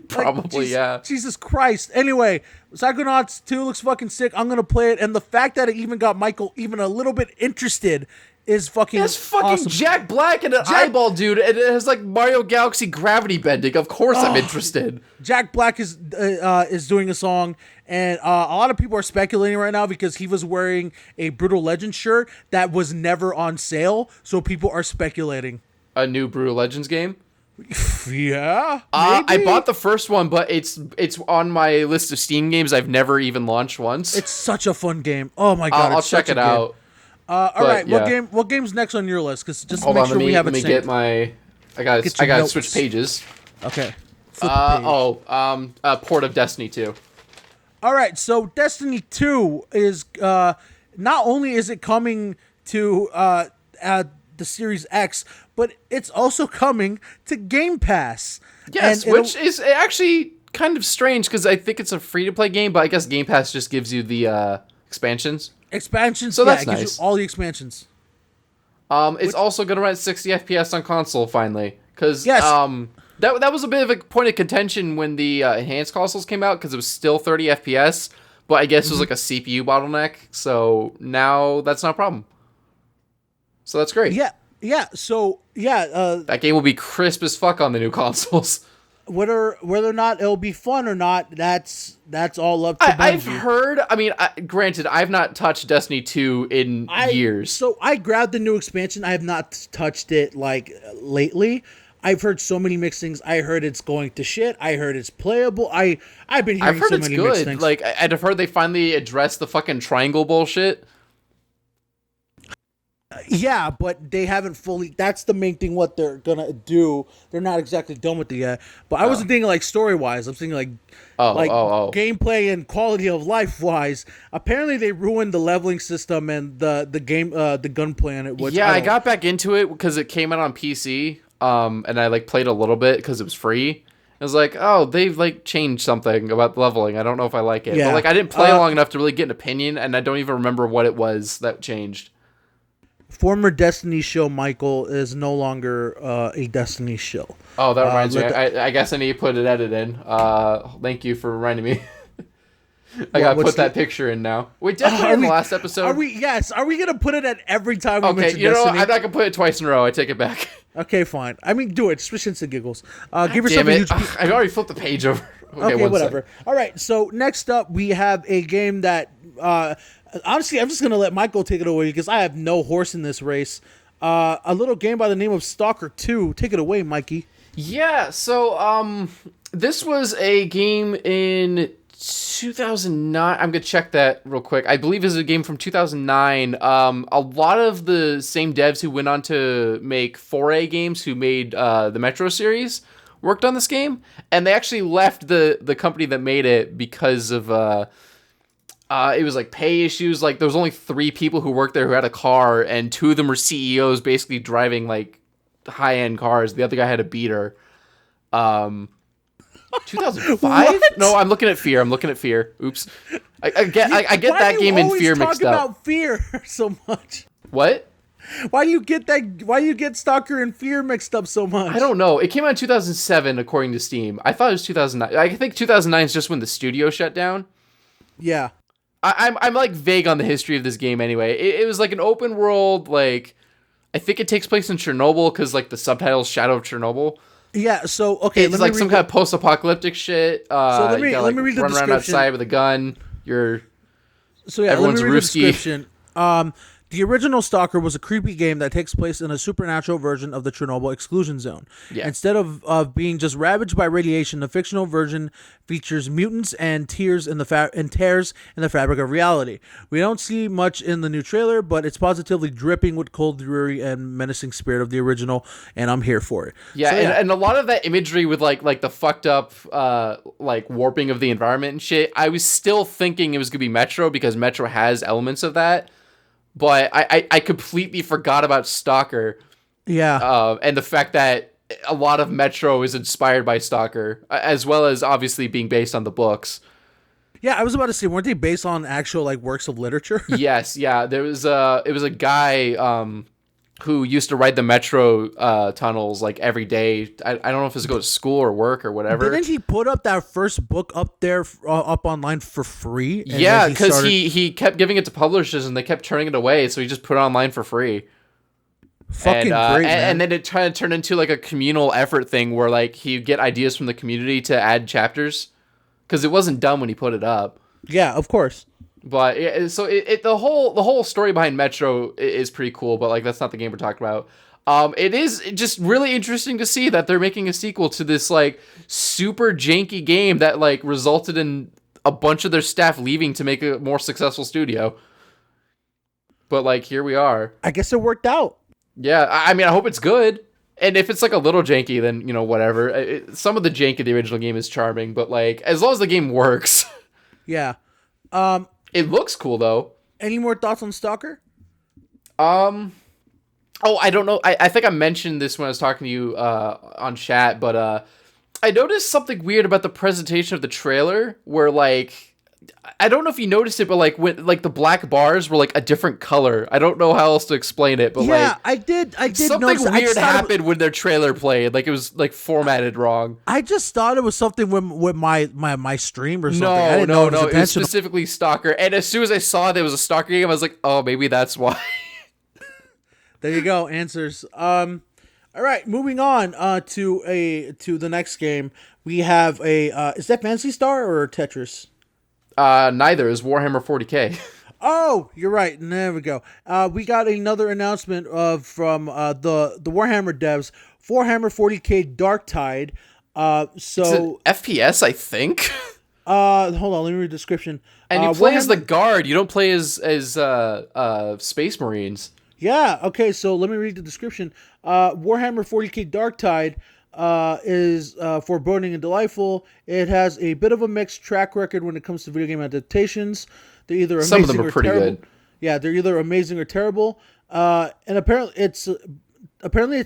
Probably, yeah. Jesus Christ. Anyway, Psychonauts 2 looks fucking sick. I'm gonna play it, and the fact that it even got Michael even a little bit interested is fucking It's fucking awesome. Jack Black and an eyeball, dude, and it has like Mario Galaxy gravity bending. Of course I'm interested. Jack Black is doing a song, and a lot of people are speculating right now because he was wearing a Brutal Legend shirt that was never on sale, so people are speculating. A new Brutal Legends game? Yeah, I bought the first one, but it's on my list of Steam games I've never even launched once. It's such a fun game. Oh my god, I'll check it out. All right, yeah. What game's next on your list? Because just Hold to make on, sure we have it let me synced. get my. I got switch pages. Okay. Flip the page. Port of Destiny 2. All right, so Destiny 2 is not only is it coming to the Series X, but it's also coming to Game Pass. Yes, which is actually kind of strange because I think it's a free-to-play game, but I guess Game Pass just gives you the expansions. So that's nice. Gives you all the expansions. It's also going to run at 60 FPS on console finally, because yes. that was a bit of a point of contention when the enhanced consoles came out because it was still 30 FPS, but I guess it was like a CPU bottleneck. So now that's not a problem. So that's great. Yeah. So yeah, that game will be crisp as fuck on the new consoles. Whether or not it'll be fun or not, that's all up to Bungie. I've heard. I mean, granted, I've not touched Destiny 2 in years. So I grabbed the new expansion. I have not touched it like lately. I've heard so many mixed things. I heard it's going to shit. I heard it's playable. I've been hearing so many mixed things. Like I've heard they finally addressed the fucking triangle bullshit. Yeah, but they haven't fully. That's the main thing. What they're gonna do, they're not exactly done with it yet. But I wasn't thinking like story wise. I'm thinking like gameplay and quality of life wise. Apparently, they ruined the leveling system and the game, the gunplay on it. Which I got back into it because it came out on PC. And I like played a little bit because it was free. I was like, oh, they've like changed something about leveling. I don't know if I like it. Yeah. But like I didn't play long enough to really get an opinion, and I don't even remember what it was that changed. Former Destiny shill Michael is no longer a Destiny shill. Oh, that reminds me. I guess I need to put an edit in. Thank you for reminding me. I gotta put that picture in now. Wait, definitely in the last episode. Are we gonna put it at every time we mention Destiny? Okay, I'm not gonna put it twice in a row. I take it back. Okay, fine. I mean, do it. Just shits and giggles. Give yourself a huge. I already flipped the page over. Okay, whatever. Second. All right. So next up, we have a game that. Honestly, I'm just going to let Michael take it away because I have no horse in this race. A little game by the name of Stalker 2. Take it away, Mikey. Yeah, so this was a game in 2009. I'm going to check that real quick. I believe it's a game from 2009. A lot of the same devs who went on to make 4A games, who made the Metro series, worked on this game. And they actually left the company that made it because of... it was like pay issues. Like there was only 3 people who worked there who had a car, and 2 of them were CEOs, basically driving like high-end cars. The other guy had a beater. 2005? No, I'm looking at Fear. Oops. I get that game and Fear mixed up. Why do you always talk about Fear so much? What? Why do you get Stalker and Fear mixed up so much? I don't know. It came out in 2007 according to Steam. I thought it was 2009. I think 2009 is just when the studio shut down. Yeah. I'm like vague on the history of this game anyway. It was like an open world, like I think it takes place in Chernobyl because like the subtitle's Shadow of Chernobyl. Yeah, so okay, it's like some kind of post-apocalyptic shit. So let me read the description. Run around outside with a gun. Everyone's let me read the description. The original Stalker was a creepy game that takes place in a supernatural version of the Chernobyl exclusion zone. Yeah. Instead of being just ravaged by radiation, the fictional version features mutants and tears in the fabric of reality. We don't see much in the new trailer, but it's positively dripping with cold, dreary, and menacing spirit of the original, and I'm here for it. Yeah, so, and a lot of that imagery with like the fucked up like warping of the environment and shit, I was still thinking it was gonna be Metro because Metro has elements of that. But I completely forgot about Stalker. Yeah. And the fact that a lot of Metro is inspired by Stalker, as well as obviously being based on the books. Yeah, I was about to say, weren't they based on actual like works of literature? Yes, yeah. It was a guy who used to ride the Metro tunnels like every day. I don't know if it was to go to school or work or whatever. Didn't he put up that first book up there up online for free? Yeah, because he kept giving it to publishers and they kept turning it away, so he just put it online for free. Fucking great, man. And then it tried to turn into like a communal effort thing where like he'd get ideas from the community to add chapters, because it wasn't done when he put it up. Yeah, of course. But so the whole story behind Metro is pretty cool, but like that's not the game we're talking about. It is just really interesting to see that they're making a sequel to this like super janky game that like resulted in a bunch of their staff leaving to make a more successful studio. But like here we are. I guess it worked out. Yeah, I mean I hope it's good. And if it's like a little janky, then whatever. Some of the jank of the original game is charming, but like as long as the game works. Yeah. It looks cool though. Any more thoughts on Stalker? Oh, I don't know. I think I mentioned this when I was talking to you on chat, but I noticed something weird about the presentation of the trailer where like I don't know if you noticed it, but like when like the black bars were like a different color. I don't know how else to explain it, but yeah, I did something weird happened when their trailer played. Like it was like formatted wrong. I just thought it was something with my stream or something. No, I didn't know it was specifically Stalker. And as soon as I saw there was a Stalker game, I was like, oh, maybe that's why. There you go, answers. All right, moving on to the next game. We have is that Phantasy Star or Tetris? Neither is Warhammer 40K. Oh, you're right. There we go. We got another announcement from the Warhammer devs. Warhammer 40K Darktide. So it's an FPS, I think. Hold on, let me read the description. And you play as the Guard. You don't play as Space Marines. Yeah. Okay. So let me read the description. Warhammer 40K Darktide is foreboding and delightful. It has a bit of a mixed track record when it comes to video game adaptations. They're either amazing some of them are pretty terrible. good. Yeah, they're either amazing or terrible. And apparently it's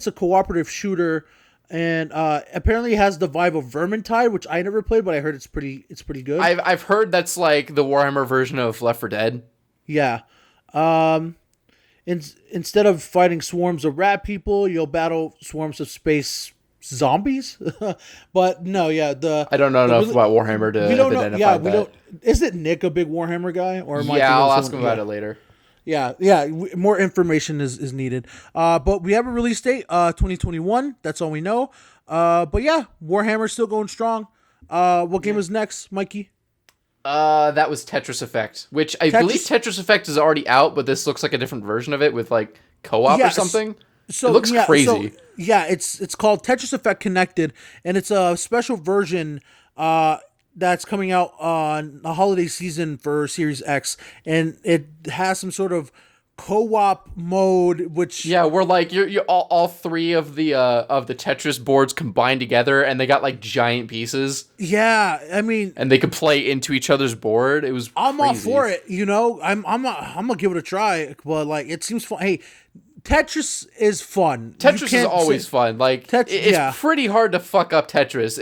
a cooperative shooter, and apparently it has the vibe of Vermintide, which I never played, but I heard it's pretty good. I've heard that's like the Warhammer version of Left 4 Dead. Yeah. Instead of fighting swarms of rat people, you'll battle swarms of space zombies. But no, yeah, I don't know enough about Warhammer to identify that. We don't. Isn't Nick a big Warhammer guy? Or I'll ask him about it later. Yeah. More information is needed. But we have a release date, 2021. That's all we know. But yeah, Warhammer's still going strong. What game is next, Mikey? That was Tetris Effect, which I believe Tetris Effect is already out, but this looks like a different version of it with like co-op or something. So it looks crazy. It's called Tetris Effect Connected, and it's a special version that's coming out on the holiday season for Series X, and it has some sort of co-op mode, which where like you're all three of the Tetris boards combined together, and they got like giant pieces. Yeah, I mean, and they could play into each other's board. It was I'm crazy. all for it. I'm gonna give it a try, but like it seems fun. Hey, Tetris is fun. Tetris is always fun. Like it's pretty hard to fuck up Tetris.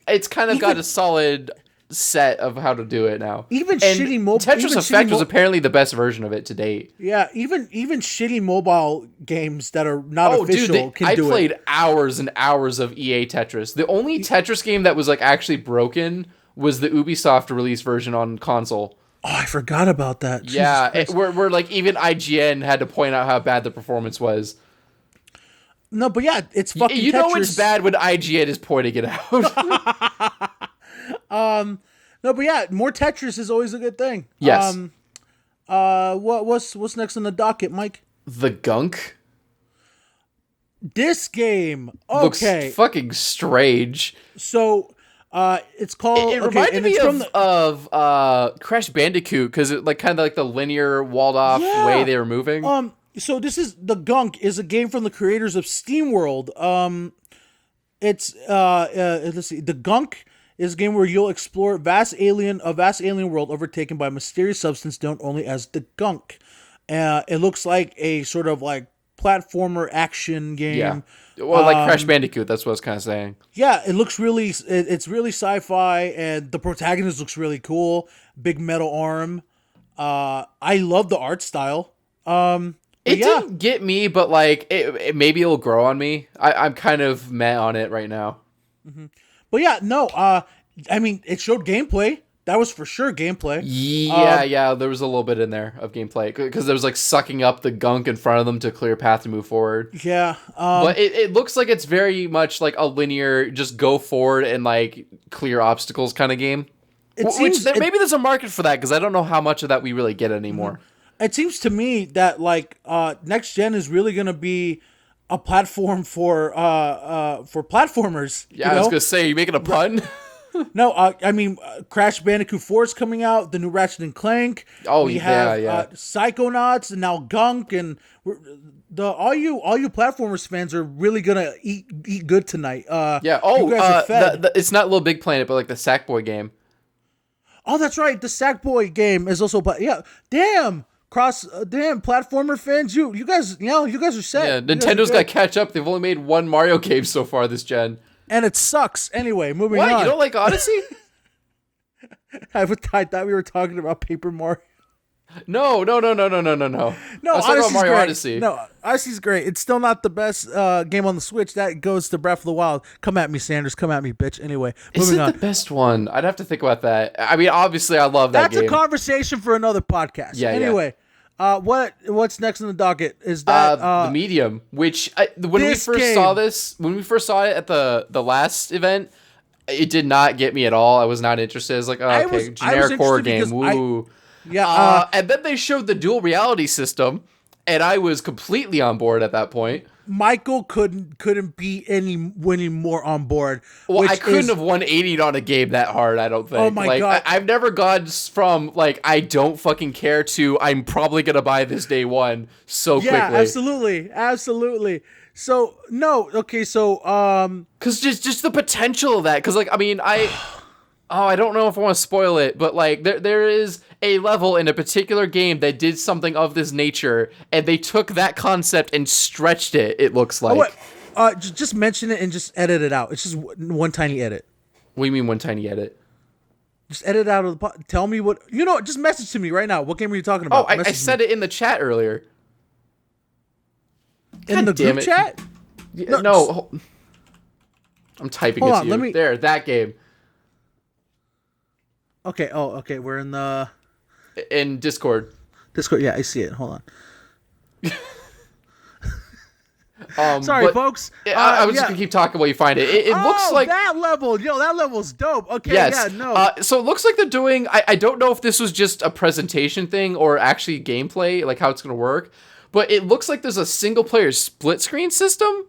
It's kind of got a solid set of how to do it now. Shitty mobile Tetris Effect was apparently the best version of it to date. Yeah, even shitty mobile games that are not official can do it. I played hours and hours of EA Tetris. The only Tetris game that was like actually broken was the Ubisoft release version on console. Oh, I forgot about that. Yeah, where like even IGN had to point out how bad the performance was. No, but yeah, it's fucking You Tetris. know it's bad when IGN is pointing it out. No, but yeah, more Tetris is always a good thing. Yes. what's next on the docket, Mike? The Gunk This game, looks fucking strange. So, it's called. It reminded me of Crash Bandicoot because it like kind of like the linear walled off way they were moving. So this is the Gunk is a game from the creators of SteamWorld. It's let's see, the Gunk is a game where you'll explore a vast alien world overtaken by a mysterious substance known only as the Gunk. It looks like a sort of like platformer action game. Yeah. Well, like Crash Bandicoot, that's what I was kind of saying. Yeah, it looks really, it's really sci-fi, and the protagonist looks really cool. Big metal arm. I love the art style. It didn't get me, but like it maybe it'll grow on me. I'm kind of meh on it right now. Mm-hmm. But yeah, no. I mean, it showed gameplay. That was for sure gameplay. Yeah, there was a little bit in there of gameplay because there was like sucking up the Gunk in front of them to clear a path to move forward. Yeah, but it looks like it's very much like a linear, just go forward and like clear obstacles kind of game. Maybe there's a market for that because I don't know how much of that we really get anymore. It seems to me that like next gen is really gonna be a platform for platformers. Yeah, I was gonna say, you making a pun? No, I mean, Crash Bandicoot 4 is coming out, the new Ratchet and Clank. Oh, we have yeah. Psychonauts and now Gunk, and all you platformers fans are really gonna eat good tonight. Yeah. Oh, you guys are fed. It's not Little Big Planet, but like the Sackboy game. Oh, that's right. The Sackboy game is also, damn platformer fans. You guys are set. Yeah, Nintendo's got to catch up. They've only made one Mario game so far this gen. And it sucks. Anyway, moving on. What? You don't like Odyssey? I thought we were talking about Paper Mario. No. No, I was talking about Mario Odyssey. No, Odyssey's great. It's still not the best game on the Switch. That goes to Breath of the Wild. Come at me, Sanders. Come at me, bitch. Anyway, moving on. Is it the best one? I'd have to think about that. I mean, obviously, I love that game. That's a conversation for another podcast. Yeah. Anyway. What's next on the docket is that the Medium, which when we first saw it at the last event, it did not get me at all. I was not interested. It's like, generic horror game. Woo. And then they showed the dual reality system, and I was completely on board at that point. Michael couldn't be any more on board. Well, I couldn't have 180'd on a game that hard, I don't think. Oh my God. I've never gone from like I don't fucking care to I'm probably gonna buy this day one so quickly. Yeah, absolutely. So because just the potential of that. Because like I mean I don't know if I want to spoil it, but like there is a level in a particular game that did something of this nature, and they took that concept and stretched it. It looks like. Just mention it and just edit it out. It's just one tiny edit. What do you mean one tiny edit? Just edit out of the pot. Tell me what just message to me right now. What game are you talking about? Oh, I said it in the chat earlier. In the group chat? No. I'm typing it to you. There, that game. Okay. Oh, okay. We're in Discord. Yeah, I see it. Hold on. Sorry, folks. I was just gonna keep talking while you find it. It looks like that level. That level's dope. Okay. Yes. Yeah. No. So it looks like they're doing. I don't know if this was just a presentation thing or actually gameplay, like how it's gonna work. But it looks like there's a single player split screen system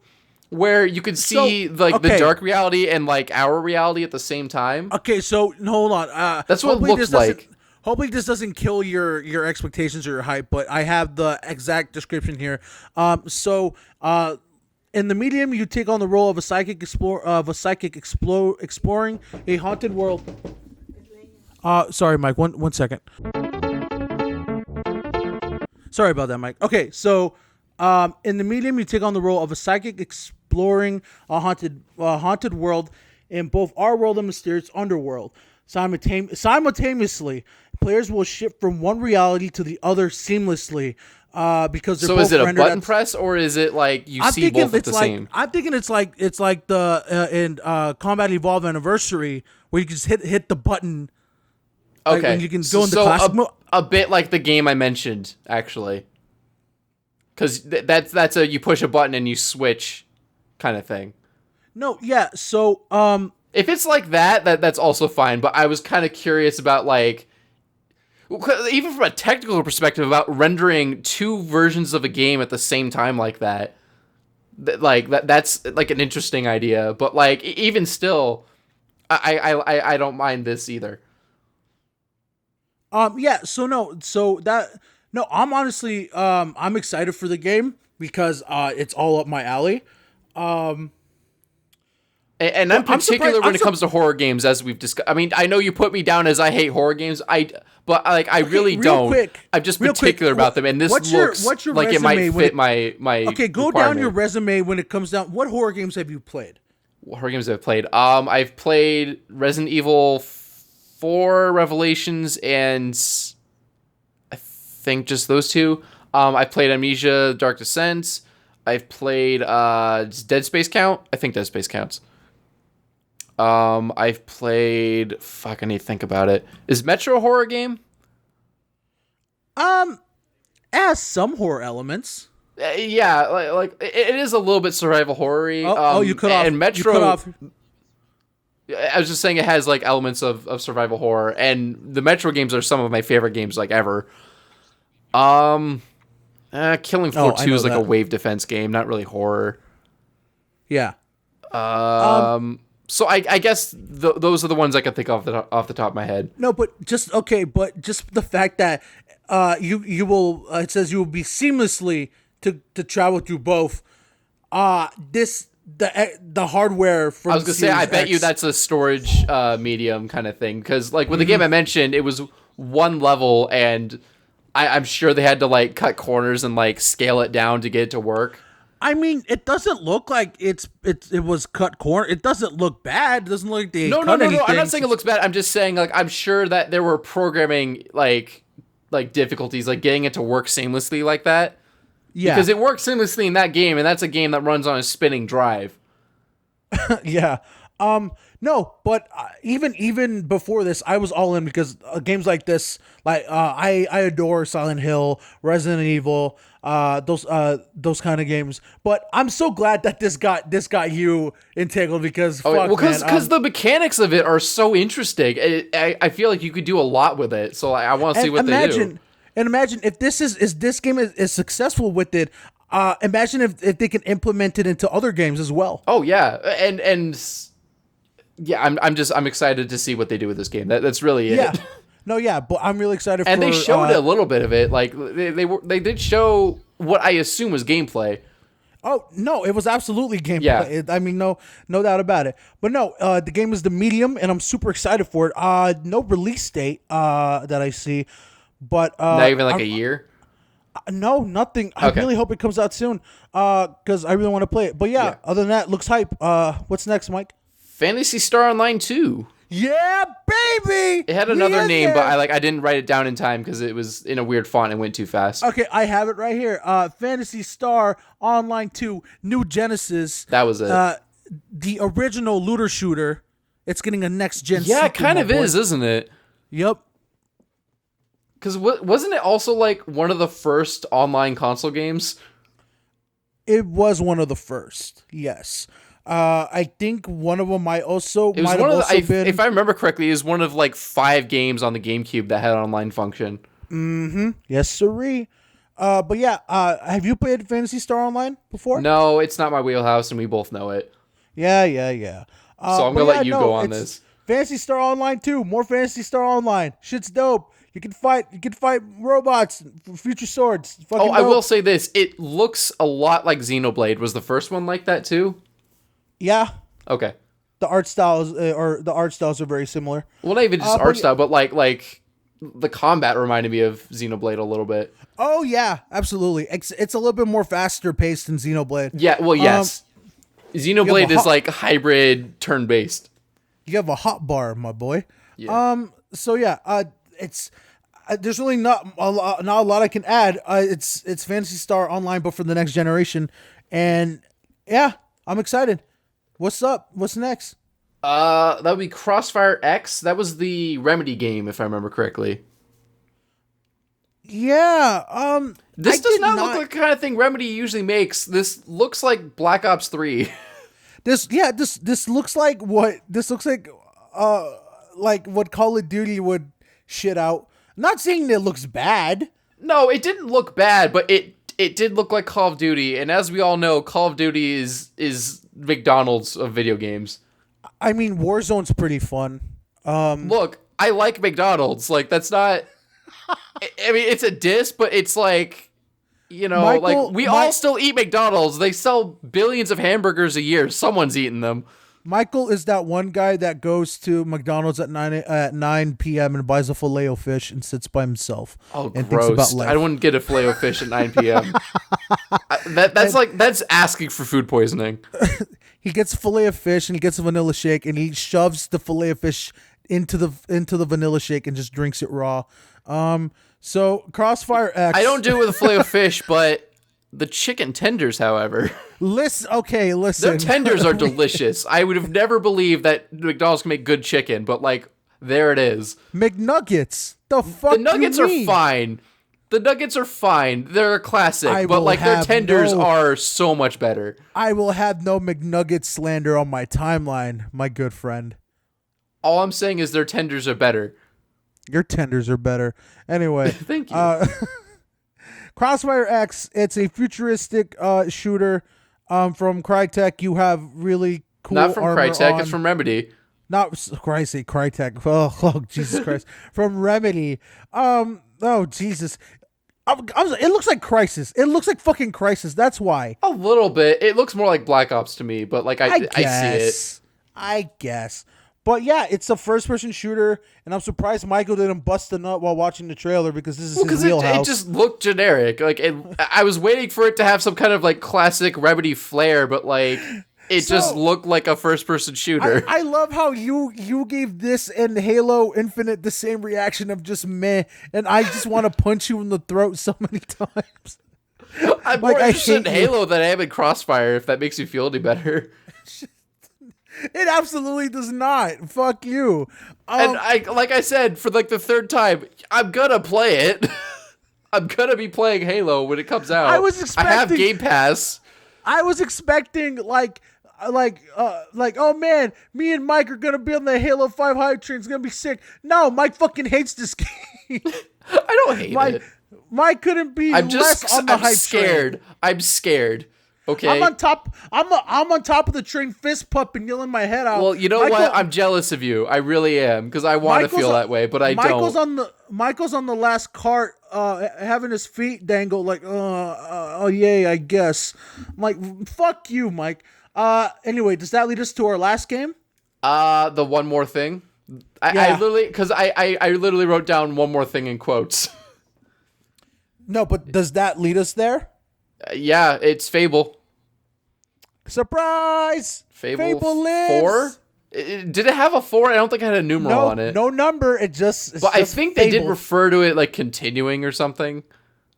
where you could see the dark reality and like our reality at the same time. Okay, so hold on. That's what it looks like. Hopefully this doesn't kill your expectations or your hype, but I have the exact description here. In the Medium, you take on the role of a psychic exploring a haunted world. Sorry, Mike. One second. Sorry about that, Mike. Okay, so in the Medium, you take on the role of a psychic exploring a haunted world in both our world and mysterious underworld. Simultaneously, players will shift from one reality to the other seamlessly because they're both rendered. So is it a button press or is it like you see both at the same? I'm thinking it's like the in Combat Evolved Anniversary where you can just hit the button. Okay, and you can go into classic mode. A bit like the game I mentioned, actually. Because that's a you push a button and you switch kind of thing. No, yeah. So if it's like that's also fine. But I was kind of curious about like even from a technical perspective about rendering two versions of a game at the same time like that. That's like an interesting idea, but like even still, I don't mind this either. Yeah. I'm honestly I'm excited for the game because it's all up my alley. And I'm particular when it comes to horror games, as we've discussed. I mean, I know you put me down as I hate horror games. But I really don't. Quick, I'm just particular about them, and this looks like it might fit my. Okay, go down your resume when it comes down. What horror games have you played? What horror games have I played? I've played Resident Evil 4 Revelations, and I think just those two. I've played Amnesia: Dark Descent. I've played does Dead Space count? I think Dead Space counts. I've played. Fuck, I need to think about it. Is Metro a horror game? It has some horror elements. Yeah, like it is a little bit survival horror-y. You cut off. And Metro. You cut off. I was just saying it has like elements of survival horror, and the Metro games are some of my favorite games like ever. Killing Floor 2 is like a wave defense game, not really horror. Yeah. So I guess those are the ones I can think of off the top of my head. No, but just the fact that you will it says you will be seamlessly to travel through both. The hardware from I was gonna say I bet you that's a storage medium kind of thing, because like with the game I mentioned, it was one level, and I'm sure they had to like cut corners and like scale it down to get it to work. I mean, it doesn't look like it was cut corner. It doesn't look bad. It doesn't look like they cut anything. No. I'm not saying it looks bad. I'm just saying like I'm sure that there were programming like difficulties, like getting it to work seamlessly like that. Yeah, because it works seamlessly in that game, and that's a game that runs on a spinning drive. Yeah. No, but even before this, I was all in because games like this, like I adore Silent Hill, Resident Evil, those kind of games. But I'm so glad that this got you entangled because because the mechanics of it are so interesting. I feel like you could do a lot with it. So I want to see what they do. And imagine if this game is successful with it. Imagine if they can implement it into other games as well. Oh yeah, and yeah, I'm excited to see what they do with this game. That's really it. Yeah. No, yeah, but I'm really excited. And they showed a little bit of it. Like they did show what I assume was gameplay. Oh no, it was absolutely gameplay. Yeah. I mean, no doubt about it. But no, the game is the medium, and I'm super excited for it. No release date that I see, but not even like a year. No, nothing. Okay. I really hope it comes out soon, because I really want to play it. But yeah, other than that, looks hype. What's next, Mike? Phantasy Star Online 2. Yeah, baby. It had another name, but I didn't write it down in time because it was in a weird font and went too fast. Okay, I have it right here. Phantasy Star Online 2, New Genesis. That was it. The original looter shooter. It's getting a next gen. Yeah, it kind of is, isn't it? Yep. Because wasn't it also like one of the first online console games? It was one of the first. Yes. I think one of them might have been. If I remember correctly, it was one of like 5 games on the GameCube that had an online function. Mm-hmm. Yes, sirree. But yeah, have you played Phantasy Star Online before? No, it's not my wheelhouse, and we both know it. Yeah. So I'm gonna let you go on this. Phantasy Star Online 2. More Phantasy Star Online. Shit's dope. You can fight robots, future swords. Fucking dope. I will say this. It looks a lot like Xenoblade. Was the first one like that too? Yeah. Okay. The art styles are very similar. Well, not even just art style, but like the combat reminded me of Xenoblade a little bit. Oh yeah, absolutely. It's a little bit more faster paced than Xenoblade. Yeah, well, yes. Xenoblade is like hybrid turn based. You have a hot bar, my boy. Yeah. So yeah, it's there's really not a lot I can add. It's Phantasy Star Online, but for the next generation, and yeah, I'm excited. What's up? What's next? That would be Crossfire X. That was the Remedy game, if I remember correctly. Yeah. This does not look like the kind of thing Remedy usually makes. This looks like Black Ops 3. This looks like what what Call of Duty would shit out. I'm not saying it looks bad. No, it didn't look bad, but it did look like Call of Duty, and as we all know, Call of Duty is McDonald's of video games. I mean, Warzone's pretty fun. Look, I like McDonald's. Like, that's not... I mean, it's a diss, but it's like... You know, all still eat McDonald's. They sell billions of hamburgers a year. Someone's eating them. Michael is that one guy that goes to McDonald's at 9 p.m. and buys a filet-o-fish and sits by himself. Oh, and gross. Thinks about life. I wouldn't get a filet-o-fish at 9 p.m. That's asking for food poisoning. He gets a filet-o-fish and he gets a vanilla shake and he shoves the filet-o-fish into the vanilla shake and just drinks it raw. So Crossfire X. I don't do it with a filet-o-fish, but the chicken tenders, however. Listen. Their tenders are delicious. I would have never believed that McDonald's can make good chicken, but like, there it is. McNuggets. The fuck. The nuggets are fine. The nuggets are fine. They're a classic, but like their tenders are so much better. I will have no McNugget slander on my timeline, my good friend. All I'm saying is their tenders are better. Your tenders are better. Anyway. Thank you. Crossfire X, it's a futuristic shooter from Crytek. You have really cool Not from Crytek, on. it's from Remedy. Not Crytek. Oh, Jesus Christ. From Remedy. Oh, Jesus. It looks like Crysis. It looks like fucking Crysis. That's why. A little bit. It looks more like Black Ops to me, but like I see it. I guess. But yeah, it's a first-person shooter, and I'm surprised Michael didn't bust a nut while watching the trailer because this is his wheelhouse. It just looked generic. Like I was waiting for it to have some kind of like classic Remedy flair, but like it just looked like a first-person shooter. I love how you gave this and Halo Infinite the same reaction of just meh, and I just want to punch you in the throat so many times. I'm more interested in Halo than I am in Crossfire, if that makes you feel any better. It absolutely does not. Fuck you. And like I said, for like the third time, I'm gonna play it. I'm gonna be playing Halo when it comes out. I have Game Pass. I was expecting like oh man, me and Mike are gonna be on the Halo 5 hype train. It's gonna be sick. No, Mike fucking hates this game. I don't hate it. Mike couldn't be less on the hype train. I'm scared. Okay. I'm on top of the train, fist pumping, yelling my head out. Well, you know what? I'm jealous of you. I really am, because I want to feel that way, but I don't. Michael's on the last cart, having his feet dangle, like, oh yay, I guess. I'm like, fuck you, Mike. Anyway, does that lead us to our last game? The one more thing. I literally wrote down one more thing in quotes. No, but does that lead us there? Yeah, it's Fable. Surprise! Fable lives. 4? Did it have a 4? I don't think it had a numeral on it. No number. But I think they did refer to it like continuing or something.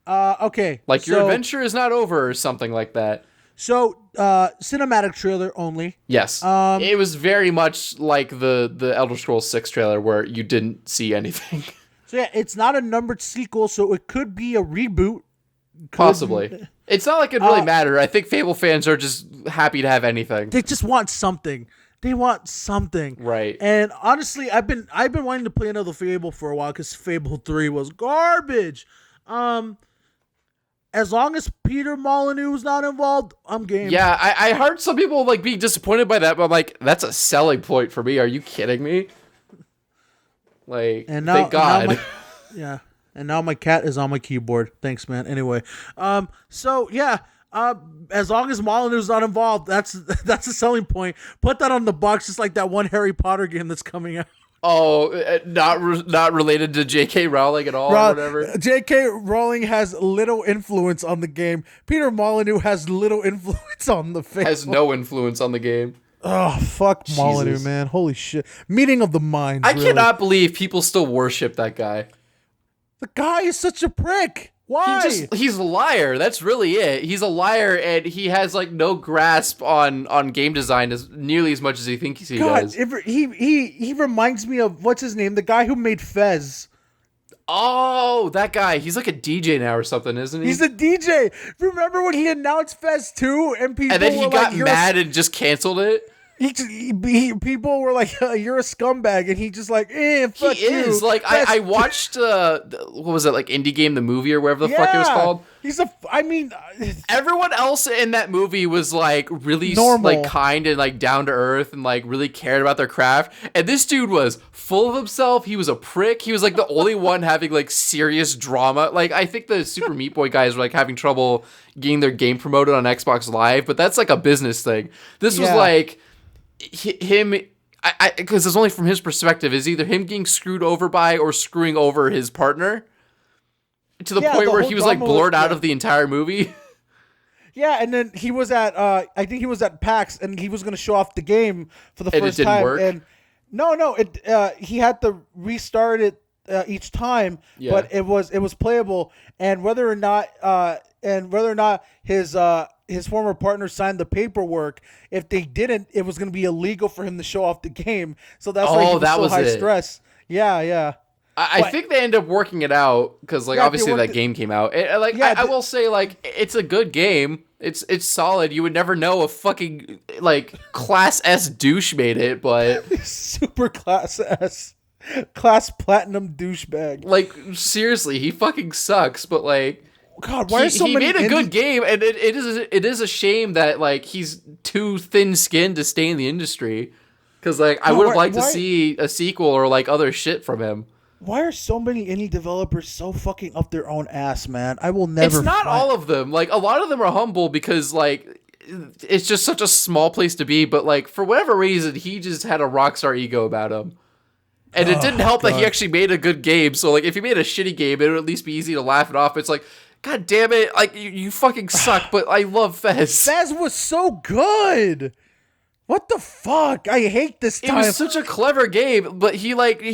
Okay. Like your adventure is not over or something like that. So, cinematic trailer only. Yes. It was very much like the Elder Scrolls 6 trailer where you didn't see anything. So yeah, it's not a numbered sequel, so it could be a reboot. Possibly. It's not like it really matter. I think Fable fans are just happy to have anything. They just want something. They want something. Right. And honestly, I've been wanting to play another Fable for a while because Fable 3 was garbage. As long as Peter Molyneux is not involved, I'm game. Yeah, I heard some people like being disappointed by that, but I'm like, that's a selling point for me. Are you kidding me? Like, thank God. Yeah. And now my cat is on my keyboard. Thanks, man. Anyway, so yeah, as long as Molyneux is not involved, that's a selling point. Put that on the box, just like that one Harry Potter game that's coming out. Oh, not related to J.K. Rowling at all, or whatever. J.K. Rowling has little influence on the game. Peter Molyneux has little influence on the Fable. Has no influence on the game. Oh, fuck Molyneux, man. Holy shit. Meeting of the minds. I cannot believe people still worship that guy. The guy is such a prick. Why? He's a liar. That's really it. He's a liar, and he has like no grasp on game design nearly as much as he thinks he does. He reminds me of, what's his name? The guy who made Fez. Oh, that guy. He's like a DJ now or something, isn't he? He's a DJ. Remember when he announced Fez 2 and people and then he got like, mad and just canceled it? People were like, "You're a scumbag," and he just like, fuck He is you. like I watched what was it, like Indie Game the movie or whatever the fuck it was called. I mean, everyone else in that movie was like really normal, like kind and like down to earth and like really cared about their craft, and this dude was full of himself. He was a prick. He was like the only one having like serious drama. Like I think the Super Meat Boy guys were like having trouble getting their game promoted on Xbox Live, but that's like a business thing. This was like him, because it's only from his perspective, is either him getting screwed over by or screwing over his partner to the point where he was like blurred out of the entire movie. Yeah, and then he was at I think he was at PAX, and he was going to show off the game for the first time. Work? And he had to restart it each time, but it was playable. And whether or not his former partner signed the paperwork, if they didn't, it was going to be illegal for him to show off the game. So that's why he was so high stress. Yeah. I think they ended up working it out because, like, obviously that game came out. I will say, like, it's a good game. It's solid. You would never know a fucking like class S douche made it, but super class S, class platinum douchebag. Like seriously, he fucking sucks. But like, God, why are so many? He made a good game, and it is a shame that like he's too thin-skinned to stay in the industry. Because like I would have liked to see a sequel or like other shit from him. Why are so many indie developers so fucking up their own ass, man? I will never. It's not all of them. Like a lot of them are humble because like it's just such a small place to be. But like for whatever reason, he just had a rockstar ego about him, and it didn't help that he actually made a good game. So like if he made a shitty game, it would at least be easy to laugh it off. It's like, God damn it! Like you fucking suck, but I love Fez. Fez was so good. What the fuck? I hate this time. It was such a clever game, but he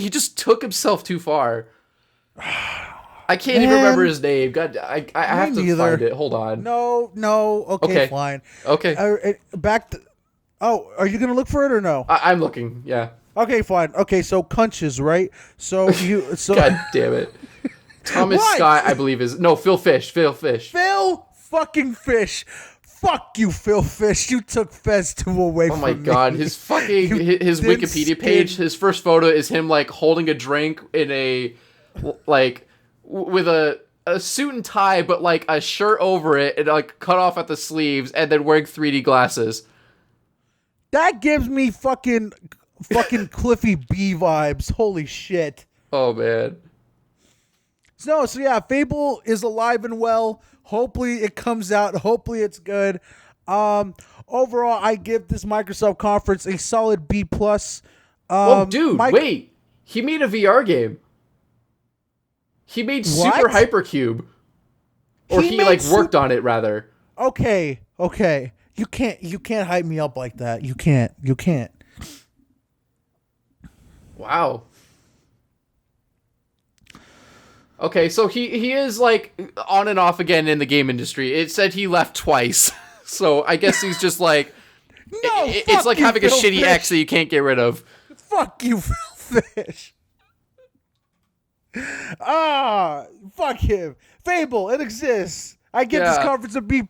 just took himself too far. I can't even remember his name. God, I have to find it. Hold on. No. Okay, fine. Okay. Are you gonna look for it or no? I'm looking. Yeah. Okay, fine. Okay, so Cuntches, right? So God damn it. Thomas Scott, I believe Phil Fish. Phil fucking Fish. Fuck you, Phil Fish. You took Fez 2 away from me. Oh my god, his fucking his Wikipedia page, his first photo is him like holding a drink in a like with a suit and tie, but like a shirt over it and like cut off at the sleeves, and then wearing 3D glasses. That gives me fucking Cliffy B vibes. Holy shit. Oh man. So yeah, Fable is alive and well. Hopefully it comes out. Hopefully it's good. Overall, I give this Microsoft conference a solid B+. Wait. He made a VR game. He made Super Hypercube. Or he worked on it rather. Okay. You can't hype me up like that. You can't. Wow. Okay, so he is like on and off again in the game industry. It said he left twice. So I guess he's just like it's like having a shitty ex that you can't get rid of. Fuck you, Phil Fish. Fuck him. Fable, it exists. I give this conference a B+.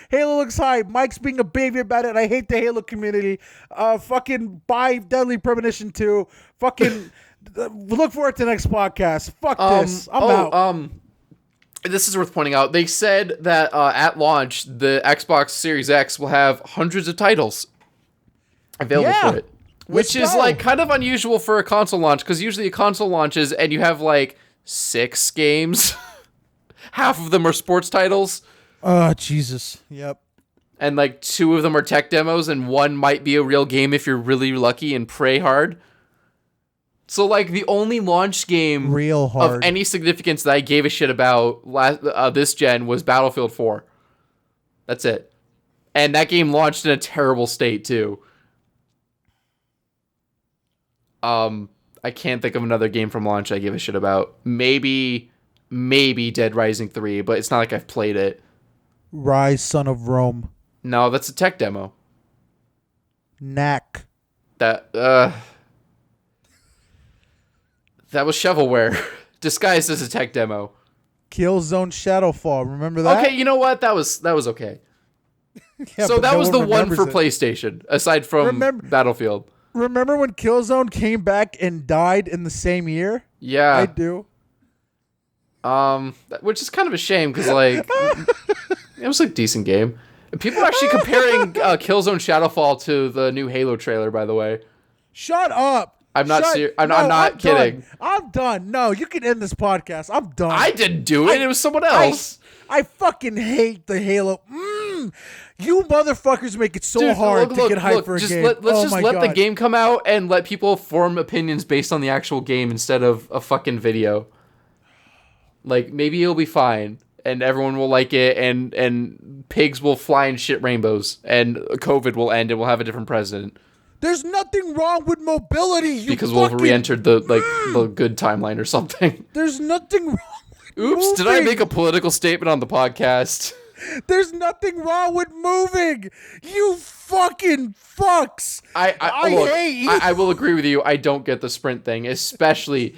Halo looks hype. Mike's being a baby about it. I hate the Halo community. Fucking buy Deadly Premonition 2. Fucking look forward to the next podcast. Fuck this. I'm out. This is worth pointing out. They said that at launch, the Xbox Series X will have hundreds of titles available for it. Which is like kind of unusual for a console launch, because usually a console launches and you have like 6 games. Half of them are sports titles. Oh, Jesus. Yep. And like 2 of them are tech demos, and 1 might be a real game if you're really lucky and pray hard. So like the only launch game of any significance that I gave a shit about this gen was Battlefield 4. That's it. And that game launched in a terrible state too. I can't think of another game from launch I give a shit about. Maybe Dead Rising 3, but it's not like I've played it. Rise, Son of Rome. No, that's a tech demo. Knack. That was shovelware, disguised as a tech demo. Killzone Shadowfall. Remember that? Okay, you know what? That was okay. Yeah, so but that no was the one remembers for it. PlayStation, aside from Battlefield. Remember when Killzone came back and died in the same year? Yeah. I do. Which is kind of a shame because like it was a decent game. People are actually comparing Killzone Shadowfall to the new Halo trailer, by the way. Shut up. I'm not I'm not kidding. I'm done. No, you can end this podcast. I'm done. I didn't do it. It was someone else. I fucking hate the Halo. You motherfuckers make it so hard to get hyped for a game. Let's just let the game come out and let people form opinions based on the actual game instead of a fucking video. Like, maybe it'll be fine, and everyone will like it, and pigs will fly and shit rainbows, and COVID will end, and we'll have a different president. There's nothing wrong with mobility, because we'll have re-entered the good timeline or something. There's nothing wrong with Oops, moving. Did I make a political statement on the podcast? There's nothing wrong with moving. You fucking fucks. I hate you. I will agree with you. I don't get the sprint thing, especially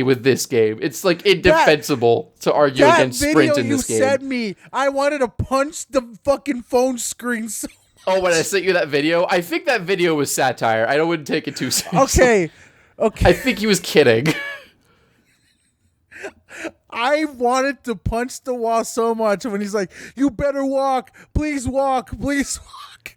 with this game. It's like indefensible to argue against sprint in this game. That video you sent me, I wanted to punch the fucking phone screen so much. Oh, when I sent you that video? I think that video was satire. I wouldn't take it too seriously. Okay. I think he was kidding. I wanted to punch the wall so much when he's like, "You better walk, please walk, please walk."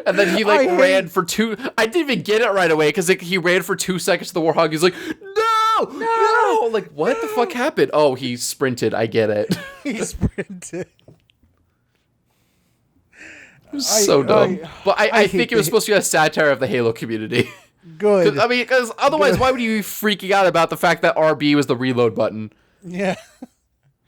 And then he ran for two. I didn't even get it right away because he ran for 2 seconds to the warthog. He's like, "No!" Like, what the fuck happened? Oh, he sprinted. I get it. He sprinted. It was so dumb. But I think it was supposed to be a satire of the Halo community. Good. I mean, because otherwise, why would you be freaking out about the fact that RB was the reload button? Yeah.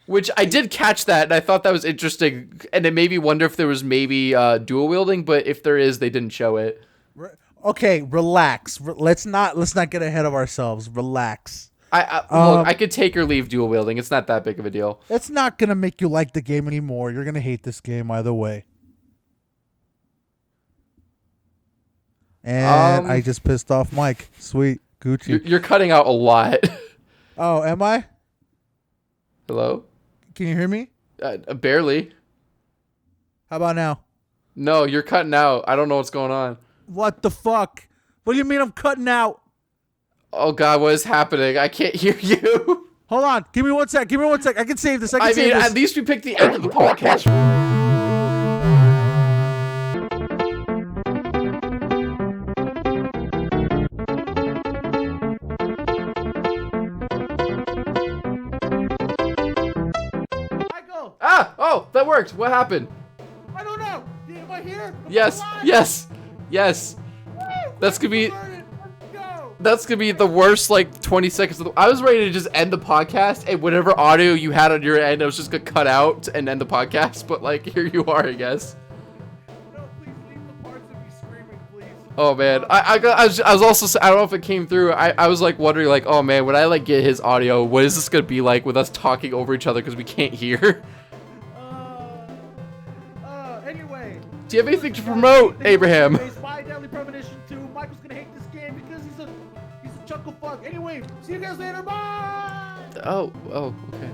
Which I did catch that, and I thought that was interesting, and it made me wonder if there was maybe dual wielding, but if there is, they didn't show it. Okay, relax. Let's not get ahead of ourselves. Relax. Look, I could take or leave dual wielding. It's not that big of a deal. It's not gonna make you like the game anymore. You're gonna hate this game either way. And I just pissed off Mike. Sweet Gucci. You're cutting out a lot. Oh, am I? Hello? Can you hear me? Barely. How about now? No, you're cutting out. I don't know what's going on. What the fuck? What do you mean I'm cutting out? Oh God, what is happening? I can't hear you. Hold on. Give me 1 sec. I can save this. I mean, at least we picked the end of the podcast. Oh, that worked. What happened? I don't know. Am I here? Yes. That's gonna be the worst 20 seconds of I was ready to just end the podcast, and whatever audio you had on your end, I was just gonna cut out and end the podcast. But here you are, I guess. No, please leave the parts of me screaming, please. Oh man, I was also, I don't know if it came through. I was wondering oh man, when I get his audio, what is this gonna be like with us talking over each other because we can't hear? Anyway. Do you have anything to promote, Abraham? My Deadly Premonition 2. Michael's gonna hate this game because he's a chuckle fuck. Anyway, see you guys later. Bye. Oh, okay.